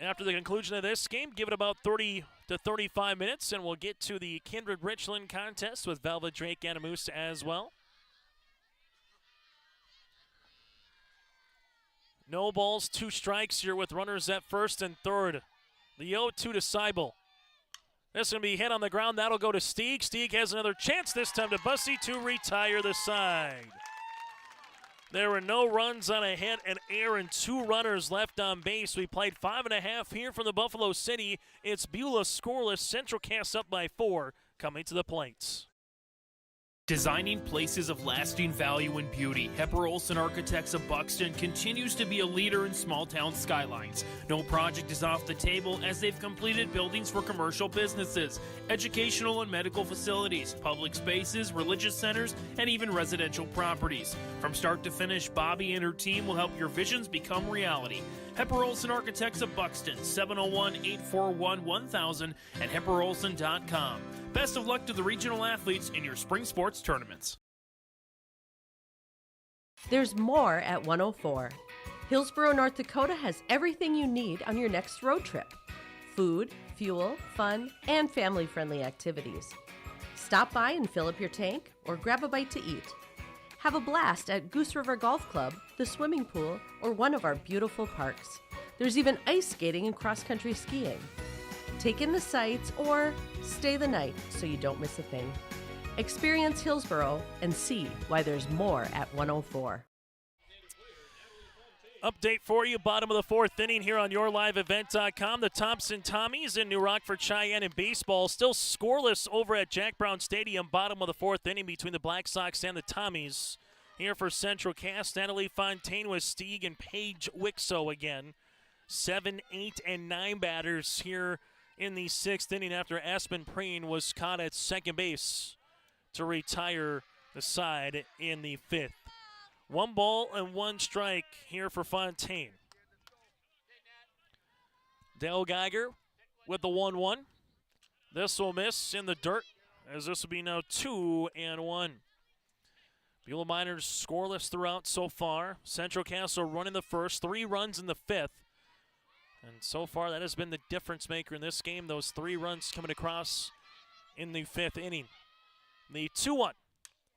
After the conclusion of this game, give it about 30 to 35 minutes, and we'll get to the Kindred Richland contest with Velvet Drake Anamoose as well. No balls, 2 strikes here with runners at first and third. The 0-2 to Seibel. This is going to be hit on the ground. That'll go to Stieg. Stieg has another chance, this time to Bussey to retire the side. There were no runs on a hit and error and 2 runners left on base. We played 5.5 here from the Buffalo City. It's Beulah scoreless. Central Cass up by 4 coming to the plates. Designing places of lasting value and beauty, Hepper Olson Architects of Buxton continues to be a leader in small town skylines. No project is off the table as they've completed buildings for commercial businesses, educational and medical facilities, public spaces, religious centers, and even residential properties. From start to finish, Bobby and her team will help your visions become reality. Hepper Olson Architects of Buxton, 701-841-1000 at hepperolson.com. Best of luck to the regional athletes in your spring sports tournaments. There's more at 104. Hillsborough, North Dakota has everything you need on your next road trip. Food, fuel, fun, and family-friendly activities. Stop by and fill up your tank or grab a bite to eat. Have a blast at Goose River Golf Club, the swimming pool, or one of our beautiful parks. There's even ice skating and cross-country skiing. Take in the sights or stay the night so you don't miss a thing. Experience Hillsborough and see why there's more at 104. Update for you, bottom of the 4th inning here on YourLiveEvent.com. The Thompson Tommies in New Rockford Cheyenne in baseball still scoreless over at Jack Brown Stadium, bottom of the 4th inning between the Black Sox and the Tommies. Here for Central Cass, Natalie Fontaine with Stieg and Paige Wixo again. 7, 8, and 9 batters here in the 6th inning after Aspen Preen was caught at second base to retire the side in the 5th. 1 ball and 1 strike here for Fontaine. Dale Geiger with the 1-1. This will miss in the dirt as this will be now 2-1. Beulah Miners scoreless throughout so far. Central Castle running the first, 3 runs in the 5th. And so far, that has been the difference maker in this game. Those 3 runs coming across in the 5th inning. The 2-1.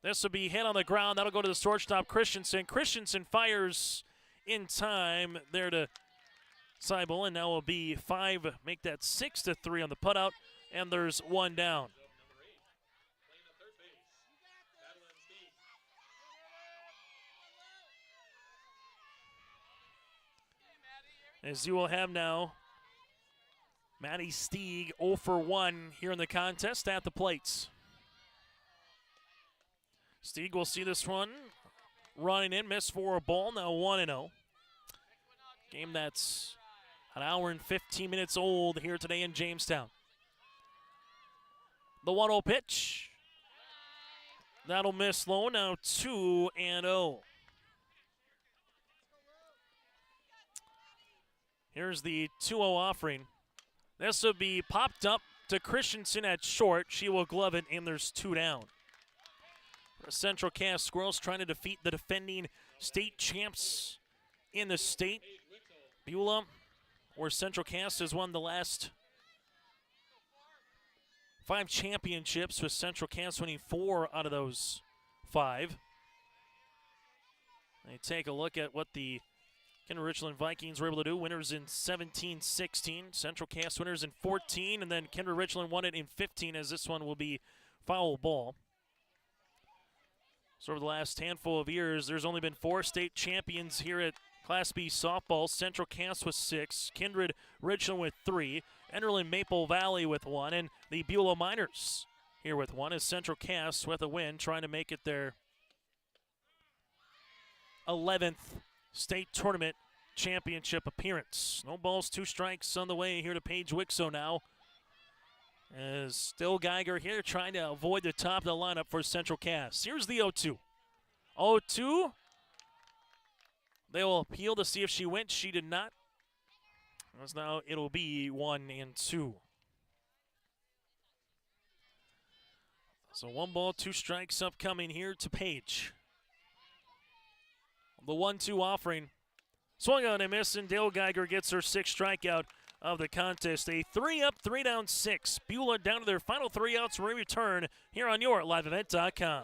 This will be hit on the ground. That'll go to the shortstop, Christensen. Christensen fires in time there to Seibel, and now will be 5, make that 6-3 on the putout, and there's 1 down. As you will have now Maddie Stieg 0 for 1 here in the contest at the plates. Stieg will see this one running in, missed for a ball, now 1-0. Game that's an hour and 15 minutes old here today in Jamestown. The 1-0 pitch. That'll miss low, now 2-0. Here's the 2-0 offering. This will be popped up to Christensen at short. She will glove it, and there's 2 down. The Central Cass Squirrels trying to defeat the defending state champs in the state. Beulah, where Central Cass has won the last 5 championships, with Central Cass winning 4 out of those 5. They take a look at what the Kinder Richland Vikings were able to do. Winners in 17-16. Central Cass winners in 14, and then Kinder Richland won it in 15, as this one will be foul ball. So over the last handful of years, there's only been 4 state champions here at Class B softball. Central Cass with 6, Kindred Richland with 3, Enderlin Maple Valley with 1, and the Beulah Miners here with 1, as Central Cass with a win, trying to make it their 11th state tournament championship appearance. No balls, 2 strikes on the way here to Paige Wixo now. As still Geiger here trying to avoid the top of the lineup for Central Cass. Here's the 0-2. 0-2. They will appeal to see if she went. She did not. As now it'll be 1-2. So 1 ball, 2 strikes upcoming here to Paige. The 1-2 offering. Swung on and miss, and Dale Geiger gets her 6th strikeout of the contest. A 3-up, 3-down 6. Beulah down to their final 3 outs. We return here on your liveevent.com.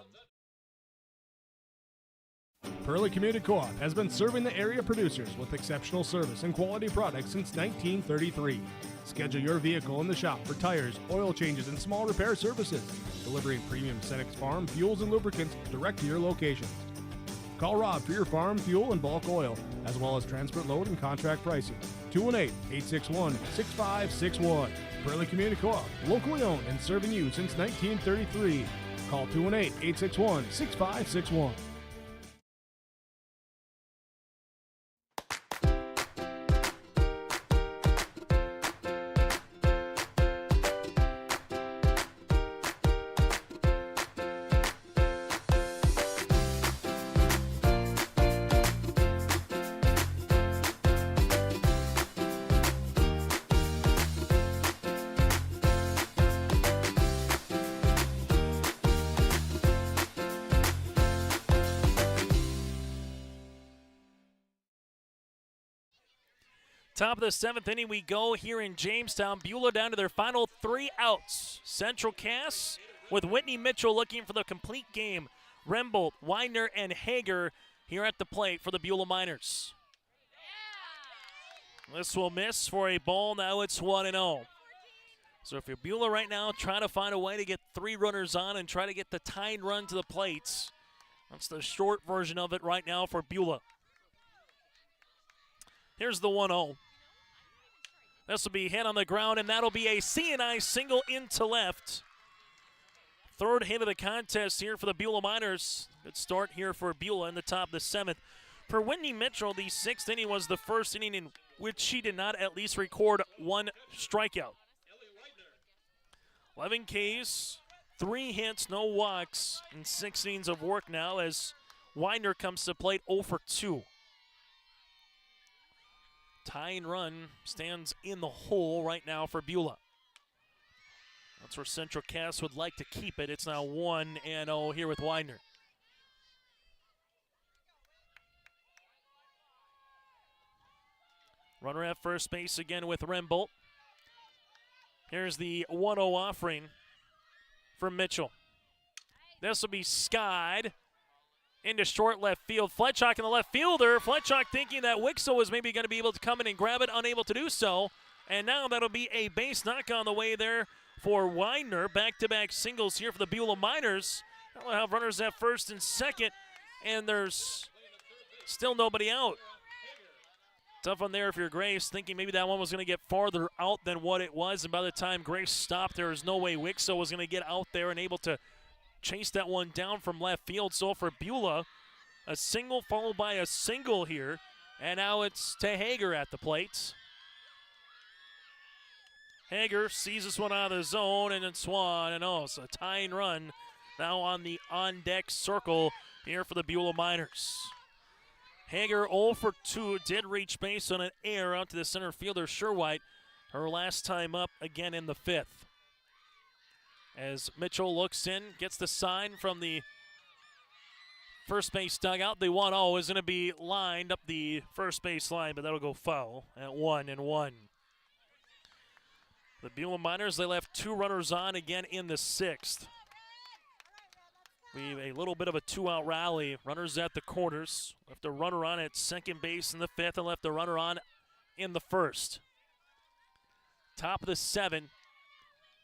Pearly Community Co-op has been serving the area producers with exceptional service and quality products since 1933. Schedule your vehicle in the shop for tires, oil changes, and small repair services. Delivering premium Senex Farm fuels and lubricants direct to your locations. Call Rob for your farm, fuel, and bulk oil, as well as transport load and contract pricing. 218-861-6561. Pearly Community Co-op, locally owned and serving you since 1933. Call 218-861-6561. Top of the 7th inning we go here in Jamestown. Beulah down to their final 3 outs. Central Cass with Whitney Mitchell looking for the complete game. Rembold, Weiner, and Hager here at the plate for the Beulah Miners. This will miss for a ball. Now it's 1-0. So if you're Beulah right now, trying to find a way to get 3 runners on and try to get the tying run to the plates. That's the short version of it right now for Beulah. Here's the 1-0. This will be hit on the ground, and that'll be a C&I single into left. 3rd hit of the contest here for the Beulah Miners. Good start here for Beulah in the top of the 7th. For Whitney Mitchell, the 6th inning was the first inning in which she did not at least record 1 strikeout. 11 Ks, 3 hits, no walks, and 6 innings of work now as Weiner comes to plate 0 for 2. Tying run stands in the hole right now for Beulah. That's where Central Cass would like to keep it. It's now 1-0 here with Weiner. Runner at first base again with Rembold. Here's the 1-0 offering from Mitchell. This will be skied into short left field. Fletchock in the left fielder. Fletchock thinking that Wixel was maybe going to be able to come in and grab it, unable to do so. And now that'll be a base knock on the way there for Weiner. Back-to-back singles here for the Beulah Miners. They'll have runners at first and second, and there's still nobody out. Tough one there if you're Grace, thinking maybe that one was going to get farther out than what it was. And by the time Grace stopped, there was no way Wixel was going to get out there and able to chase that one down from left field. So for Beulah, A single followed by a single here. And now it's to Hager at the plate. Hager sees this one out of the zone, and it's Swan, and it's a tying run now on the on-deck circle here for the Beulah Miners. Hager 0 for 2, did reach base on an error out to the center fielder, Sherwhite, her last time up again in the 5th. As Mitchell looks in, gets the sign from the first base dugout. The 1-0 is going to be lined up the first base line, but that'll go foul at 1-1. The Beulah Miners, they left 2 runners on again in the 6th. We have a little bit of a 2-out rally. Runners at the corners. Left a runner on at second base in the 5th and left a runner on in the 1st. Top of the 7.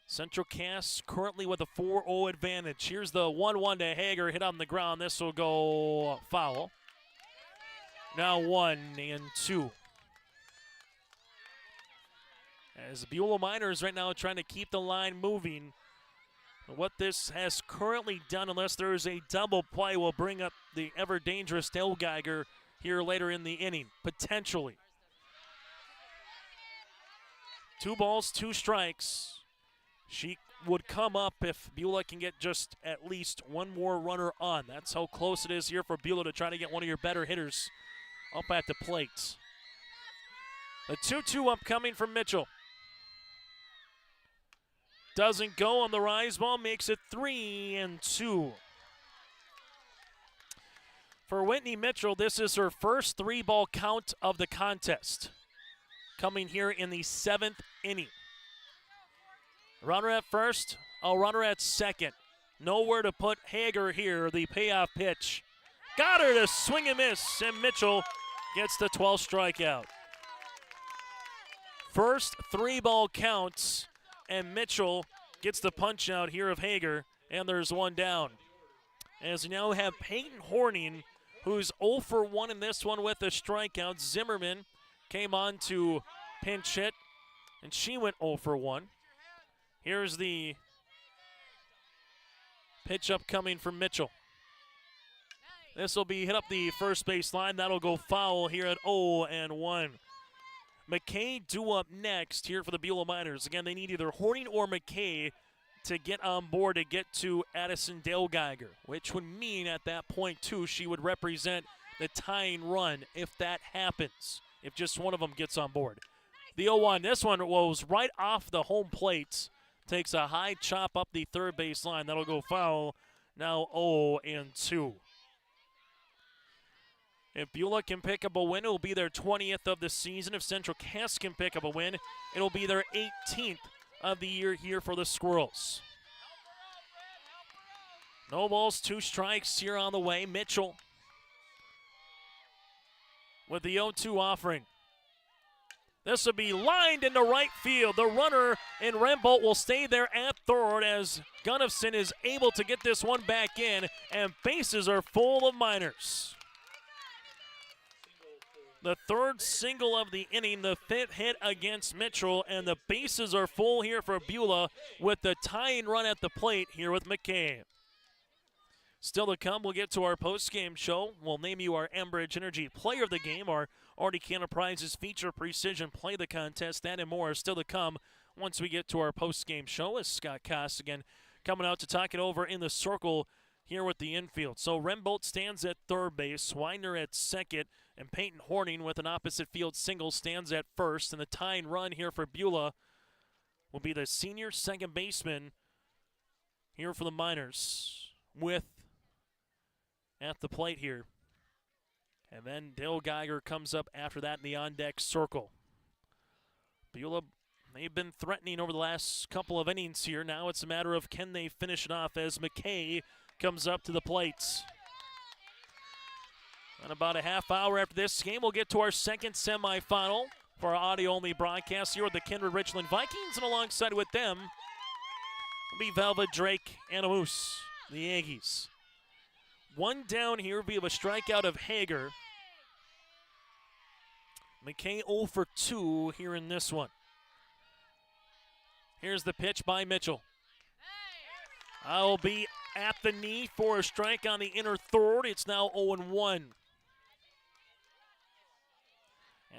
Central Cass currently with a 4-0 advantage. Here's the 1-1 to Hager, hit on the ground. This will go foul. Now 1-2. As the Beulah Miners right now trying to keep the line moving. What this has currently done, unless there is a double play, will bring up the ever-dangerous Dale Geiger here later in the inning, potentially. 2 balls, 2 strikes. She would come up if Beulah can get just at least one more runner on. That's how close it is here for Beulah to try to get one of your better hitters up at the plate. The 2-2 upcoming from Mitchell. Doesn't go on the rise ball, makes it 3-2. For Whitney Mitchell, this is her first 3-ball count of the contest. Coming here in the 7th inning. Runner at first, a runner at second. Nowhere to put Hager here, the payoff pitch. Got her to swing and miss, and Mitchell gets the 12th strikeout. First 3-ball counts, and Mitchell gets the punch out here of Hager, and there's 1 down. As we now have Peyton Horning, who's 0 for 1 in this one with a strikeout. Zimmerman came on to pinch hit, and she went 0 for 1. Here's the pitch upcoming from Mitchell. This will be hit up the first base line. That'll go foul here at 0-1. McKay due up next here for the Beulah Miners. Again, they need either Horning or McKay to get on board to get to Addison Dale Geiger, which would mean at that point, too, she would represent the tying run if that happens, if just one of them gets on board. The 0-1, this one was right off the home plate. Takes a high chop up the third base line. That'll go foul. Now 0-2. If Beulah can pick up a win, it will be their 20th of the season. If Central Cass can pick up a win, it will be their 18th of the year here for the Squirrels. No balls, 2 strikes here on the way. Mitchell with the 0-2 offering. This will be lined into right field. The runner in Rembolt will stay there at third as Gunnifson is able to get this one back in, and bases are full of Miners. The 3rd single of the inning, the 5th hit against Mitchell, and the bases are full here for Beulah with the tying run at the plate here with McKay. Still to come, we'll get to our post-game show. We'll name you our Enbridge Energy Player of the Game. Our Artie Canna Prizes feature Precision Play the Contest. That and more is still to come once we get to our post-game show. As Scott Koss again coming out to talk it over in the circle here with the infield. So Rembolt stands at third base, Widener at second, and Peyton Horning with an opposite field single stands at first. And the tying run here for Beulah will be the senior second baseman here for the Miners with at the plate here. And then Dale Geiger comes up after that in the on-deck circle. Beulah, they've been threatening over the last couple of innings here. Now it's a matter of can they finish it off as McKay comes up to the plate. And about a half hour after this game, we'll get to our second semifinal for our audio-only broadcast here with the Kindred Richland Vikings, and alongside with them will be Velvet Drake and a Moose, the Aggies. 1 down here via a strikeout of Hager. McKay 0 for 2 here in this one. Here's the pitch by Mitchell. I'll be at the knee for a strike on the inner third. It's now 0-1.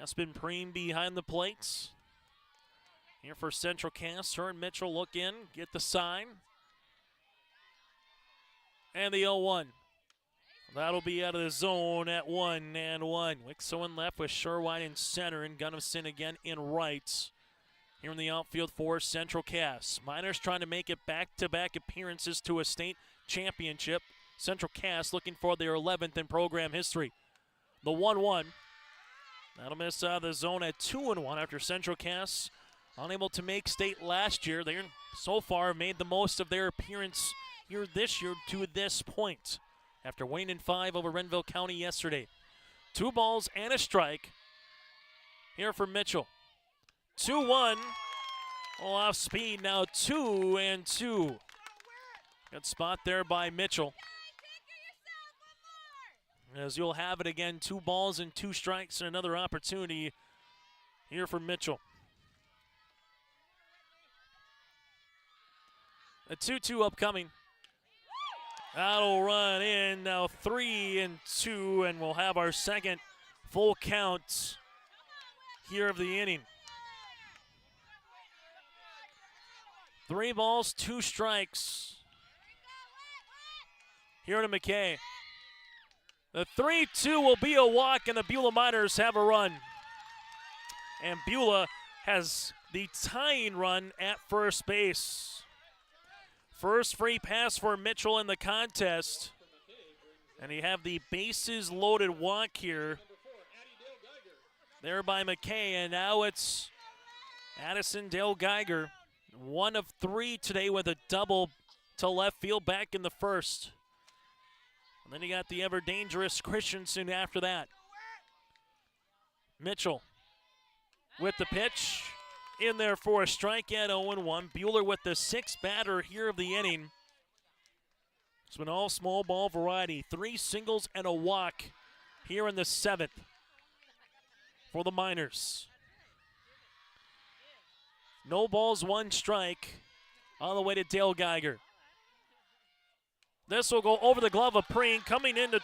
Aspen Preem behind the plates. Here for Central Cass. Her and Mitchell look in, get the sign. And the 0-1. That'll be out of the zone at 1-1. Wixo in left with Sherwine in center and Gunnison again in right. Here in the outfield for Central Cass. Miners trying to make it back-to-back appearances to a state championship. Central Cass looking for their 11th in program history. The 1-1. That'll miss out of the zone at 2-1 after Central Cass unable to make state last year. They so far made the most of their appearance here this year to this point after winning 5 over Renville County yesterday. 2 balls and a strike here for Mitchell. 2-1. Off speed now, 2-2. Good spot there by Mitchell. As you'll have it again, 2 balls and 2 strikes and another opportunity here for Mitchell. A 2-2 upcoming. That'll run in now 3-2, and we'll have our second full count here of the inning. 3 balls, 2 strikes. Here to McKay. The 3-2 will be a walk, and the Beulah Miners have a run. And Beulah has the tying run at first base. First free pass for Mitchell in the contest. And you have the bases loaded walk here. There by McKay, and now it's Addison Dale Geiger. 1 of 3 today with a double to left field back in the first. And then you got the ever-dangerous Christensen after that. Mitchell with the pitch. In there for a strike at 0-1. Beulah with the 6th batter here of the inning. It's been all small ball variety. 3 singles and a walk here in the 7th for the Miners. No balls, 1 strike on the way to Dale Geiger. This will go over the glove of Preem. Coming in to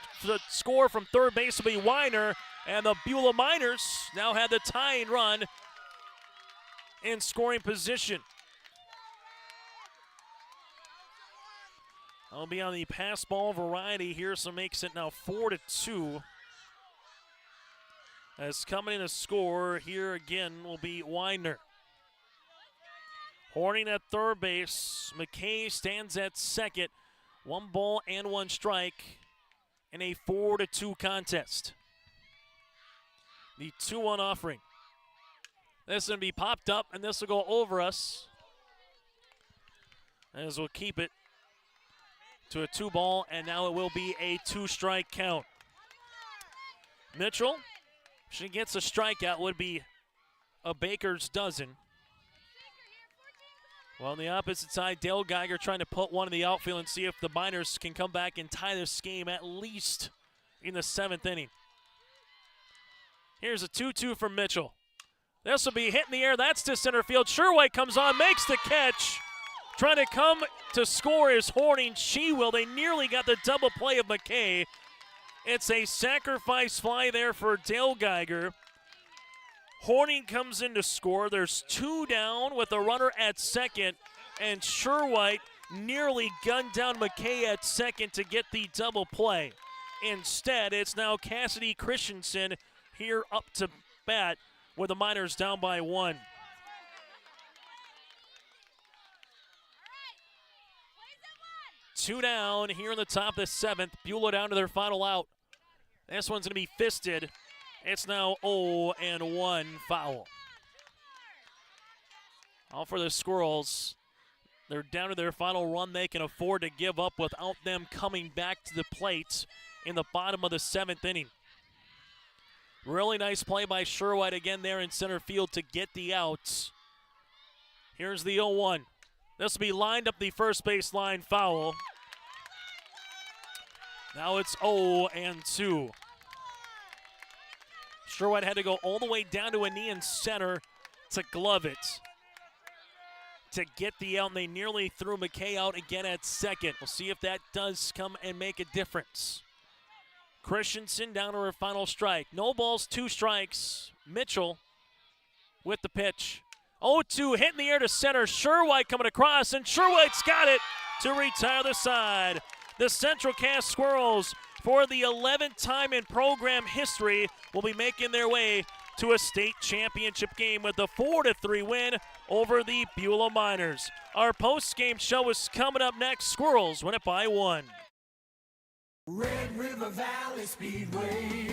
score from third base will be Weiner. And the Beulah Miners now have the tying run in scoring position. I'll be on the pass ball variety here, so makes it now 4-2. As coming in to score here again will be Weiner. Horning at third base. McKay stands at second. 1 ball and 1 strike in a 4-2 contest. The 2-1 offering. This is going to be popped up, and this will go over us. As we'll keep it to a 2 ball, and now it will be a 2 strike count. Mitchell, if she gets a strikeout, would be a baker's dozen. Well, on the opposite side, Dale Geiger trying to put one in the outfield and see if the Miners can come back and tie this game at least in the 7th inning. Here's a 2-2 from Mitchell. This will be hit in the air. That's to center field. Sherwhite comes on, makes the catch. Trying to come to score is Horning. She will. They nearly got the double play of McKay. It's a sacrifice fly there for Dale Geiger. Horning comes in to score. There's 2 down with a runner at second, and Sherwhite nearly gunned down McKay at second to get the double play. Instead, it's now Cassidy Christensen here up to bat with the Miners down by 1. Two down here in the top of the 7th. Beulah down to their final out. This one's going to be fisted. It's now 0-1 foul. All for the Squirrels. They're down to their final run they can afford to give up without them coming back to the plate in the bottom of the 7th inning. Really nice play by Sherwhite again there in center field to get the outs. Here's the 0-1. This will be lined up the first base line foul. Now it's 0-2. Sherwhite had to go all the way down to a knee in center to glove it. to get the out, and they nearly threw McKay out again at second. We'll see if that does come and make a difference. Christensen down to her final strike. No balls, 2 strikes. Mitchell with the pitch. 0-2, hit in the air to center. Sherwhite coming across, and Sherwhite's got it to retire the side. The Central Cass Squirrels, for the 11th time in program history, will be making their way to a state championship game with a 4-3 win over the Beulah Miners. Our post-game show is coming up next. Squirrels win it by 1. Red River Valley Speedway.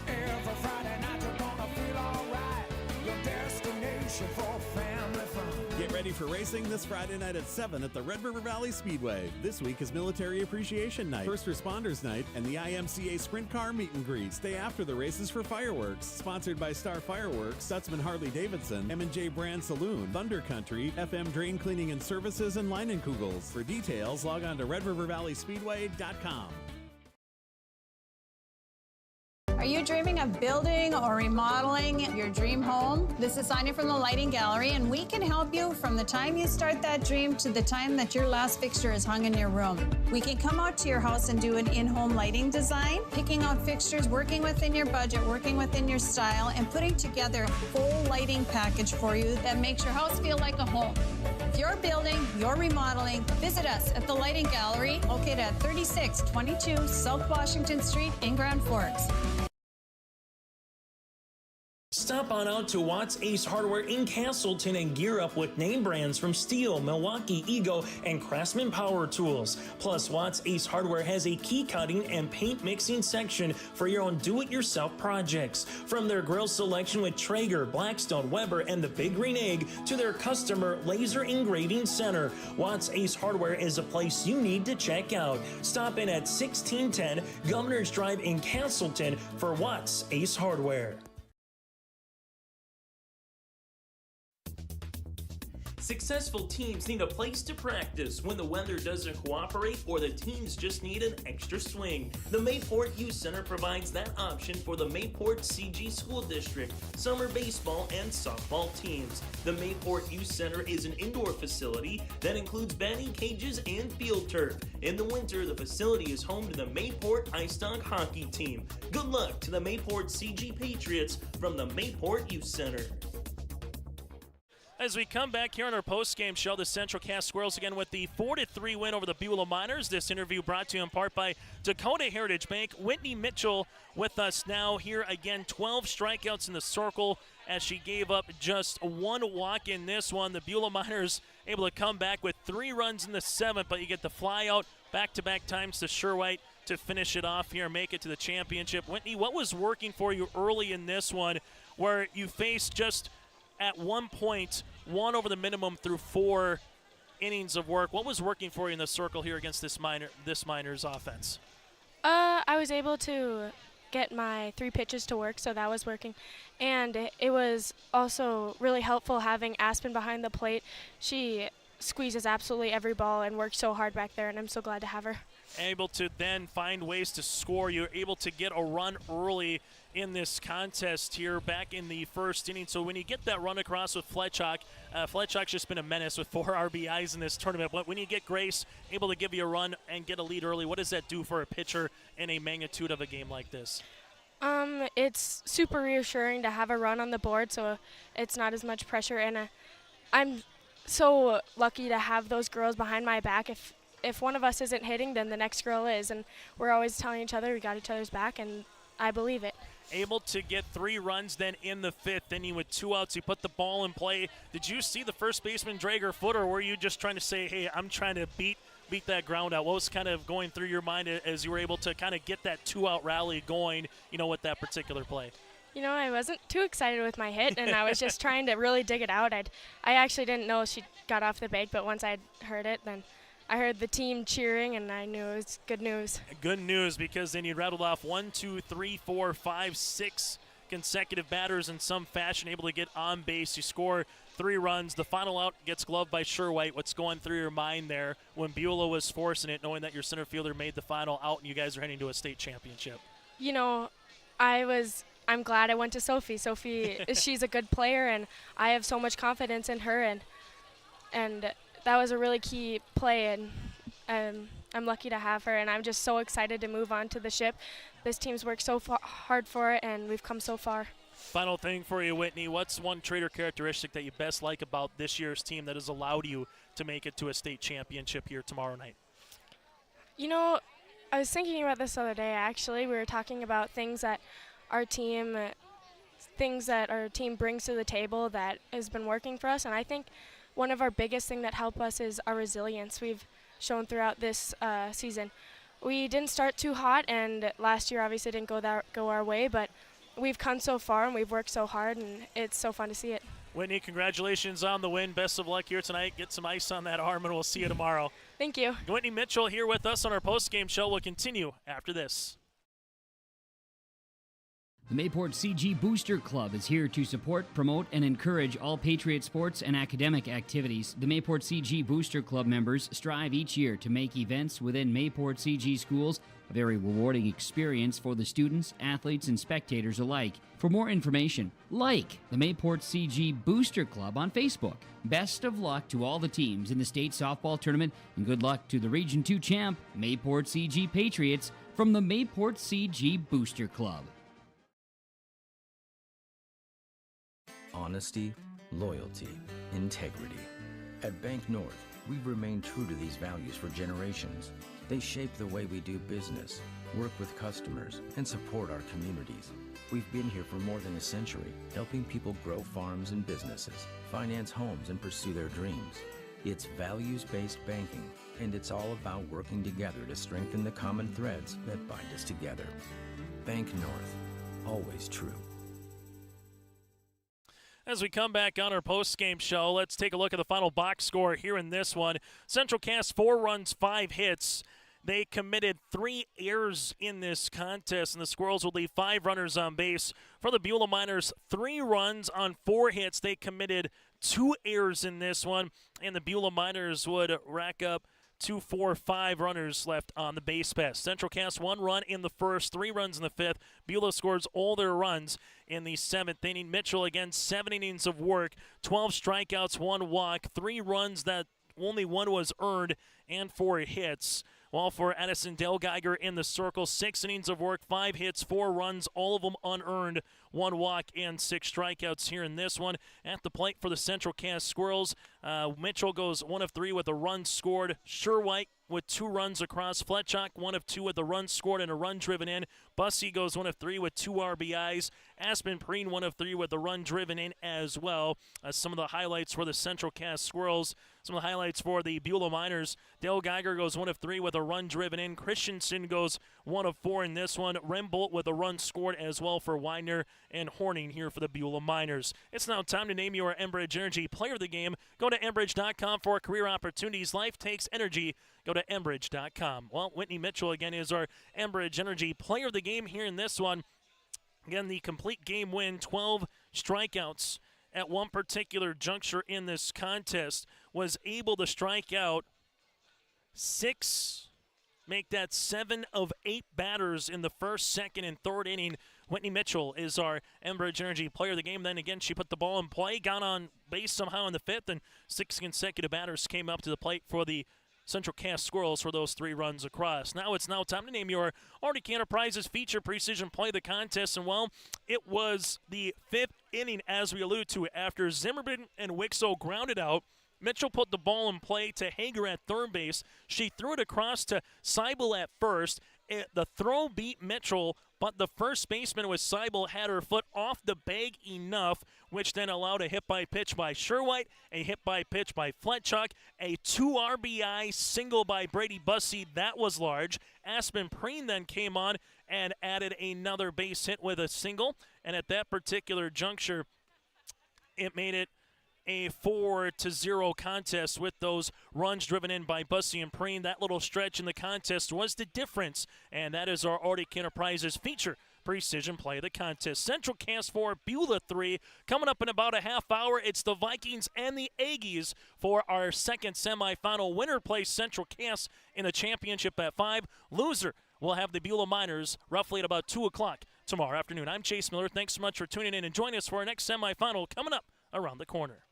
Every Friday night you're gonna feel alright. Your destination for family fun. Get ready for racing this Friday night at 7 at the Red River Valley Speedway. This week is Military Appreciation Night, First Responders Night, and the IMCA Sprint Car Meet and Greet. Stay after the races for fireworks. Sponsored by Star Fireworks, Stutzman Harley-Davidson, M&J Brand Saloon, Thunder Country, FM Drain Cleaning and Services, and Leinenkugels. For details, log on to RedRiverValleySpeedway.com. Are you dreaming of building or remodeling your dream home? This is Sonia from the Lighting Gallery, and we can help you from the time you start that dream to the time that your last fixture is hung in your room. We can come out to your house and do an in-home lighting design, picking out fixtures, working within your budget, working within your style, and putting together a full lighting package for you that makes your house feel like a home. If you're building, you're remodeling, visit us at the Lighting Gallery, located at 3622 South Washington Street in Grand Forks. Stop on out to Watts Ace Hardware in Castleton and gear up with name brands from Steel, Milwaukee, Ego, and Craftsman Power Tools. Plus, Watts Ace Hardware has a key cutting and paint mixing section for your own do-it-yourself projects. From their grill selection with Traeger, Blackstone, Weber, and the Big Green Egg to their customer laser engraving center, Watts Ace Hardware is a place you need to check out. Stop in at 1610 Governor's Drive in Castleton for Watts Ace Hardware. Successful teams need a place to practice when the weather doesn't cooperate or the teams just need an extra swing. The Mayport Youth Center provides that option for the Mayport CG School District, summer baseball and softball teams. The Mayport Youth Center is an indoor facility that includes batting cages and field turf. In the winter, the facility is home to the Mayport Ice Dog hockey team. Good luck to the Mayport CG Patriots from the Mayport Youth Center. As we come back here on our post-game show, the Central Cass Squirrels again with the 4-3 win over the Beulah Miners. This interview brought to you in part by Dakota Heritage Bank. Whitney Mitchell with us now here again. 12 strikeouts in the circle as she gave up just 1 walk in this one. The Beulah Miners able to come back with 3 runs in the 7th, but you get the fly out back-to-back times to Sherwhite to finish it off here and make it to the championship. Whitney, what was working for you early in this one where you faced just at one point 1 over the minimum through 4 innings of work? What was working for you in the circle here against this Miners offense? I was able to get my 3 pitches to work, so that was working. And it was also really helpful having Aspen behind the plate. She squeezes absolutely every ball and works so hard back there, and I'm so glad to have her. Able to then find ways to score. You're able to get a run early in this contest here back in the first inning. So when you get that run across with Fletchock, Fletchock's just been a menace with 4 RBIs in this tournament. But when you get Grace able to give you a run and get a lead early, what does that do for a pitcher in a magnitude of a game like this? It's super reassuring to have a run on the board, so it's not as much pressure. And I'm so lucky to have those girls behind my back. If one of us isn't hitting, then the next girl is. And we're always telling each other we got each other's back, and I believe it. Able to get 3 runs then in the 5th inning with 2 outs. You put the ball in play. Did you see the first baseman drag her foot, or were you just trying to say, hey, I'm trying to beat that ground out? What was kind of going through your mind as you were able to kind of get that 2-out rally going, with that particular play? I wasn't too excited with my hit, and I was just trying to really dig it out. I actually didn't know she got off the bag, but once I heard it, then I heard the team cheering, and I knew it was good news. Good news, because then you rattled off 1, 2, 3, 4, 5, 6 consecutive batters in some fashion, able to get on base. You score 3 runs. The final out gets gloved by Sherwhite. What's going through your mind there when Beulah was forcing it, knowing that your center fielder made the final out and you guys are heading to a state championship? I'm glad I went to Sophie. Sophie, she's a good player, and I have so much confidence in her, and and that was a really key play, and I'm lucky to have her, and I'm just so excited to move on to the ship. This team's worked so hard for it, and we've come so far. Final thing for you, Whitney. What's one trait or characteristic that you best like about this year's team that has allowed you to make it to a state championship here tomorrow night? You know, I was thinking about this the other day, actually. We were talking about things that our team brings to the table that has been working for us, and I think one of our biggest thing that help us is our resilience we've shown throughout this season. We didn't start too hot, and last year obviously didn't go our way, but we've come so far and we've worked so hard, and it's so fun to see it. Whitney, congratulations on the win. Best of luck here tonight. Get some ice on that arm, and we'll see you tomorrow. Thank you. Whitney Mitchell here with us on our post-game show. We'll continue after this. The Mayport CG Booster Club is here to support, promote, and encourage all Patriot sports and academic activities. The Mayport CG Booster Club members strive each year to make events within Mayport CG schools a very rewarding experience for the students, athletes, and spectators alike. For more information, like the Mayport CG Booster Club on Facebook. Best of luck to all the teams in the state softball tournament, and good luck to the Region 2 champ, Mayport CG Patriots, from the Mayport CG Booster Club. Honesty, loyalty, integrity. At Bank North, we've remained true to these values for generations. They shape the way we do business, work with customers, and support our communities. We've been here for more than a century, helping people grow farms and businesses, finance homes, and pursue their dreams. It's values-based banking, and it's all about working together to strengthen the common threads that bind us together. Bank North, always true. As we come back on our post-game show, let's take a look at the final box score here in this one. Central cast 4 runs, 5 hits. They committed 3 errors in this contest, and the Squirrels would leave 5 runners on base. For the Beulah Miners, 3 runs on 4 hits. They committed 2 errors in this one, and the Beulah Miners would rack up 2, 4, 5 runners left on the base pass. Central cast 1 run in the first, 3 runs in the 5th. Beulah scores all their runs in the 7th inning. Mitchell, again, 7 innings of work, 12 strikeouts, 1 walk, 3 runs that only 1 was earned, and 4 hits. While for Addison Dale Geiger in the circle, 6 innings of work, 5 hits, 4 runs, all of them unearned, 1 walk and 6 strikeouts here in this one. At the plate for the Central Cast Squirrels, Mitchell goes 1 of 3 with a run scored. Sherwhite with 2 runs across. Fletchock 1 of 2 with a run scored and a run driven in. Bussey goes 1 of 3 with 2 RBIs. Aspen Preen 1 of 3 with a run driven in as well. Some of the highlights for the Central Cast Squirrels. Some of the highlights for the Beulah Miners. Dale Geiger goes 1 of 3 with a run driven in. Christensen goes 1 of 4 in this one. Rembolt with a run scored as well for Widener and Horning here for the Beulah Miners. It's now time to name your Enbridge Energy Player of the Game. Go to Enbridge.com for career opportunities. Life takes energy. Go to Enbridge.com. Well, Whitney Mitchell again is our Enbridge Energy Player of the Game here in this one. Again, the complete game win, 12 strikeouts at one particular juncture in this contest. Was able to strike out 6, make that 7 of 8 batters in the first, second, and third inning. Whitney Mitchell is our Enbridge Energy Player of the Game. Then again, she put the ball in play, got on base somehow in the 5th, and 6 consecutive batters came up to the plate for the Central Cast Squirrels for those 3 runs across. Now it's time to name your Arctic Enterprises feature precision play of the contest. And, well, it was the 5th inning, as we allude to, after Zimmerman and Wixo grounded out. Mitchell put the ball in play to Hager at third base. She threw it across to Seibel at first. The throw beat Mitchell, but the first baseman with Seibel had her foot off the bag enough, which then allowed a hit by pitch by Sherwhite, a hit by pitch by Fletchock, a 2 RBI single by Brady Bussey. That was large. Aspen Preen then came on and added another base hit with a single, and at that particular juncture, it made it a 4-0 contest with those runs driven in by Bussey and Preen. That little stretch in the contest was the difference, and that is our Arctic Enterprises feature precision play of the contest. Central Cast 4, Beulah 3. Coming up in about a half hour, it's the Vikings and the Aggies for our second semifinal. Winner plays Central Cast in the championship at 5. Loser will have the Beulah Miners roughly at about 2 o'clock tomorrow afternoon. I'm Chase Miller. Thanks so much for tuning in and join us for our next semifinal coming up around the corner.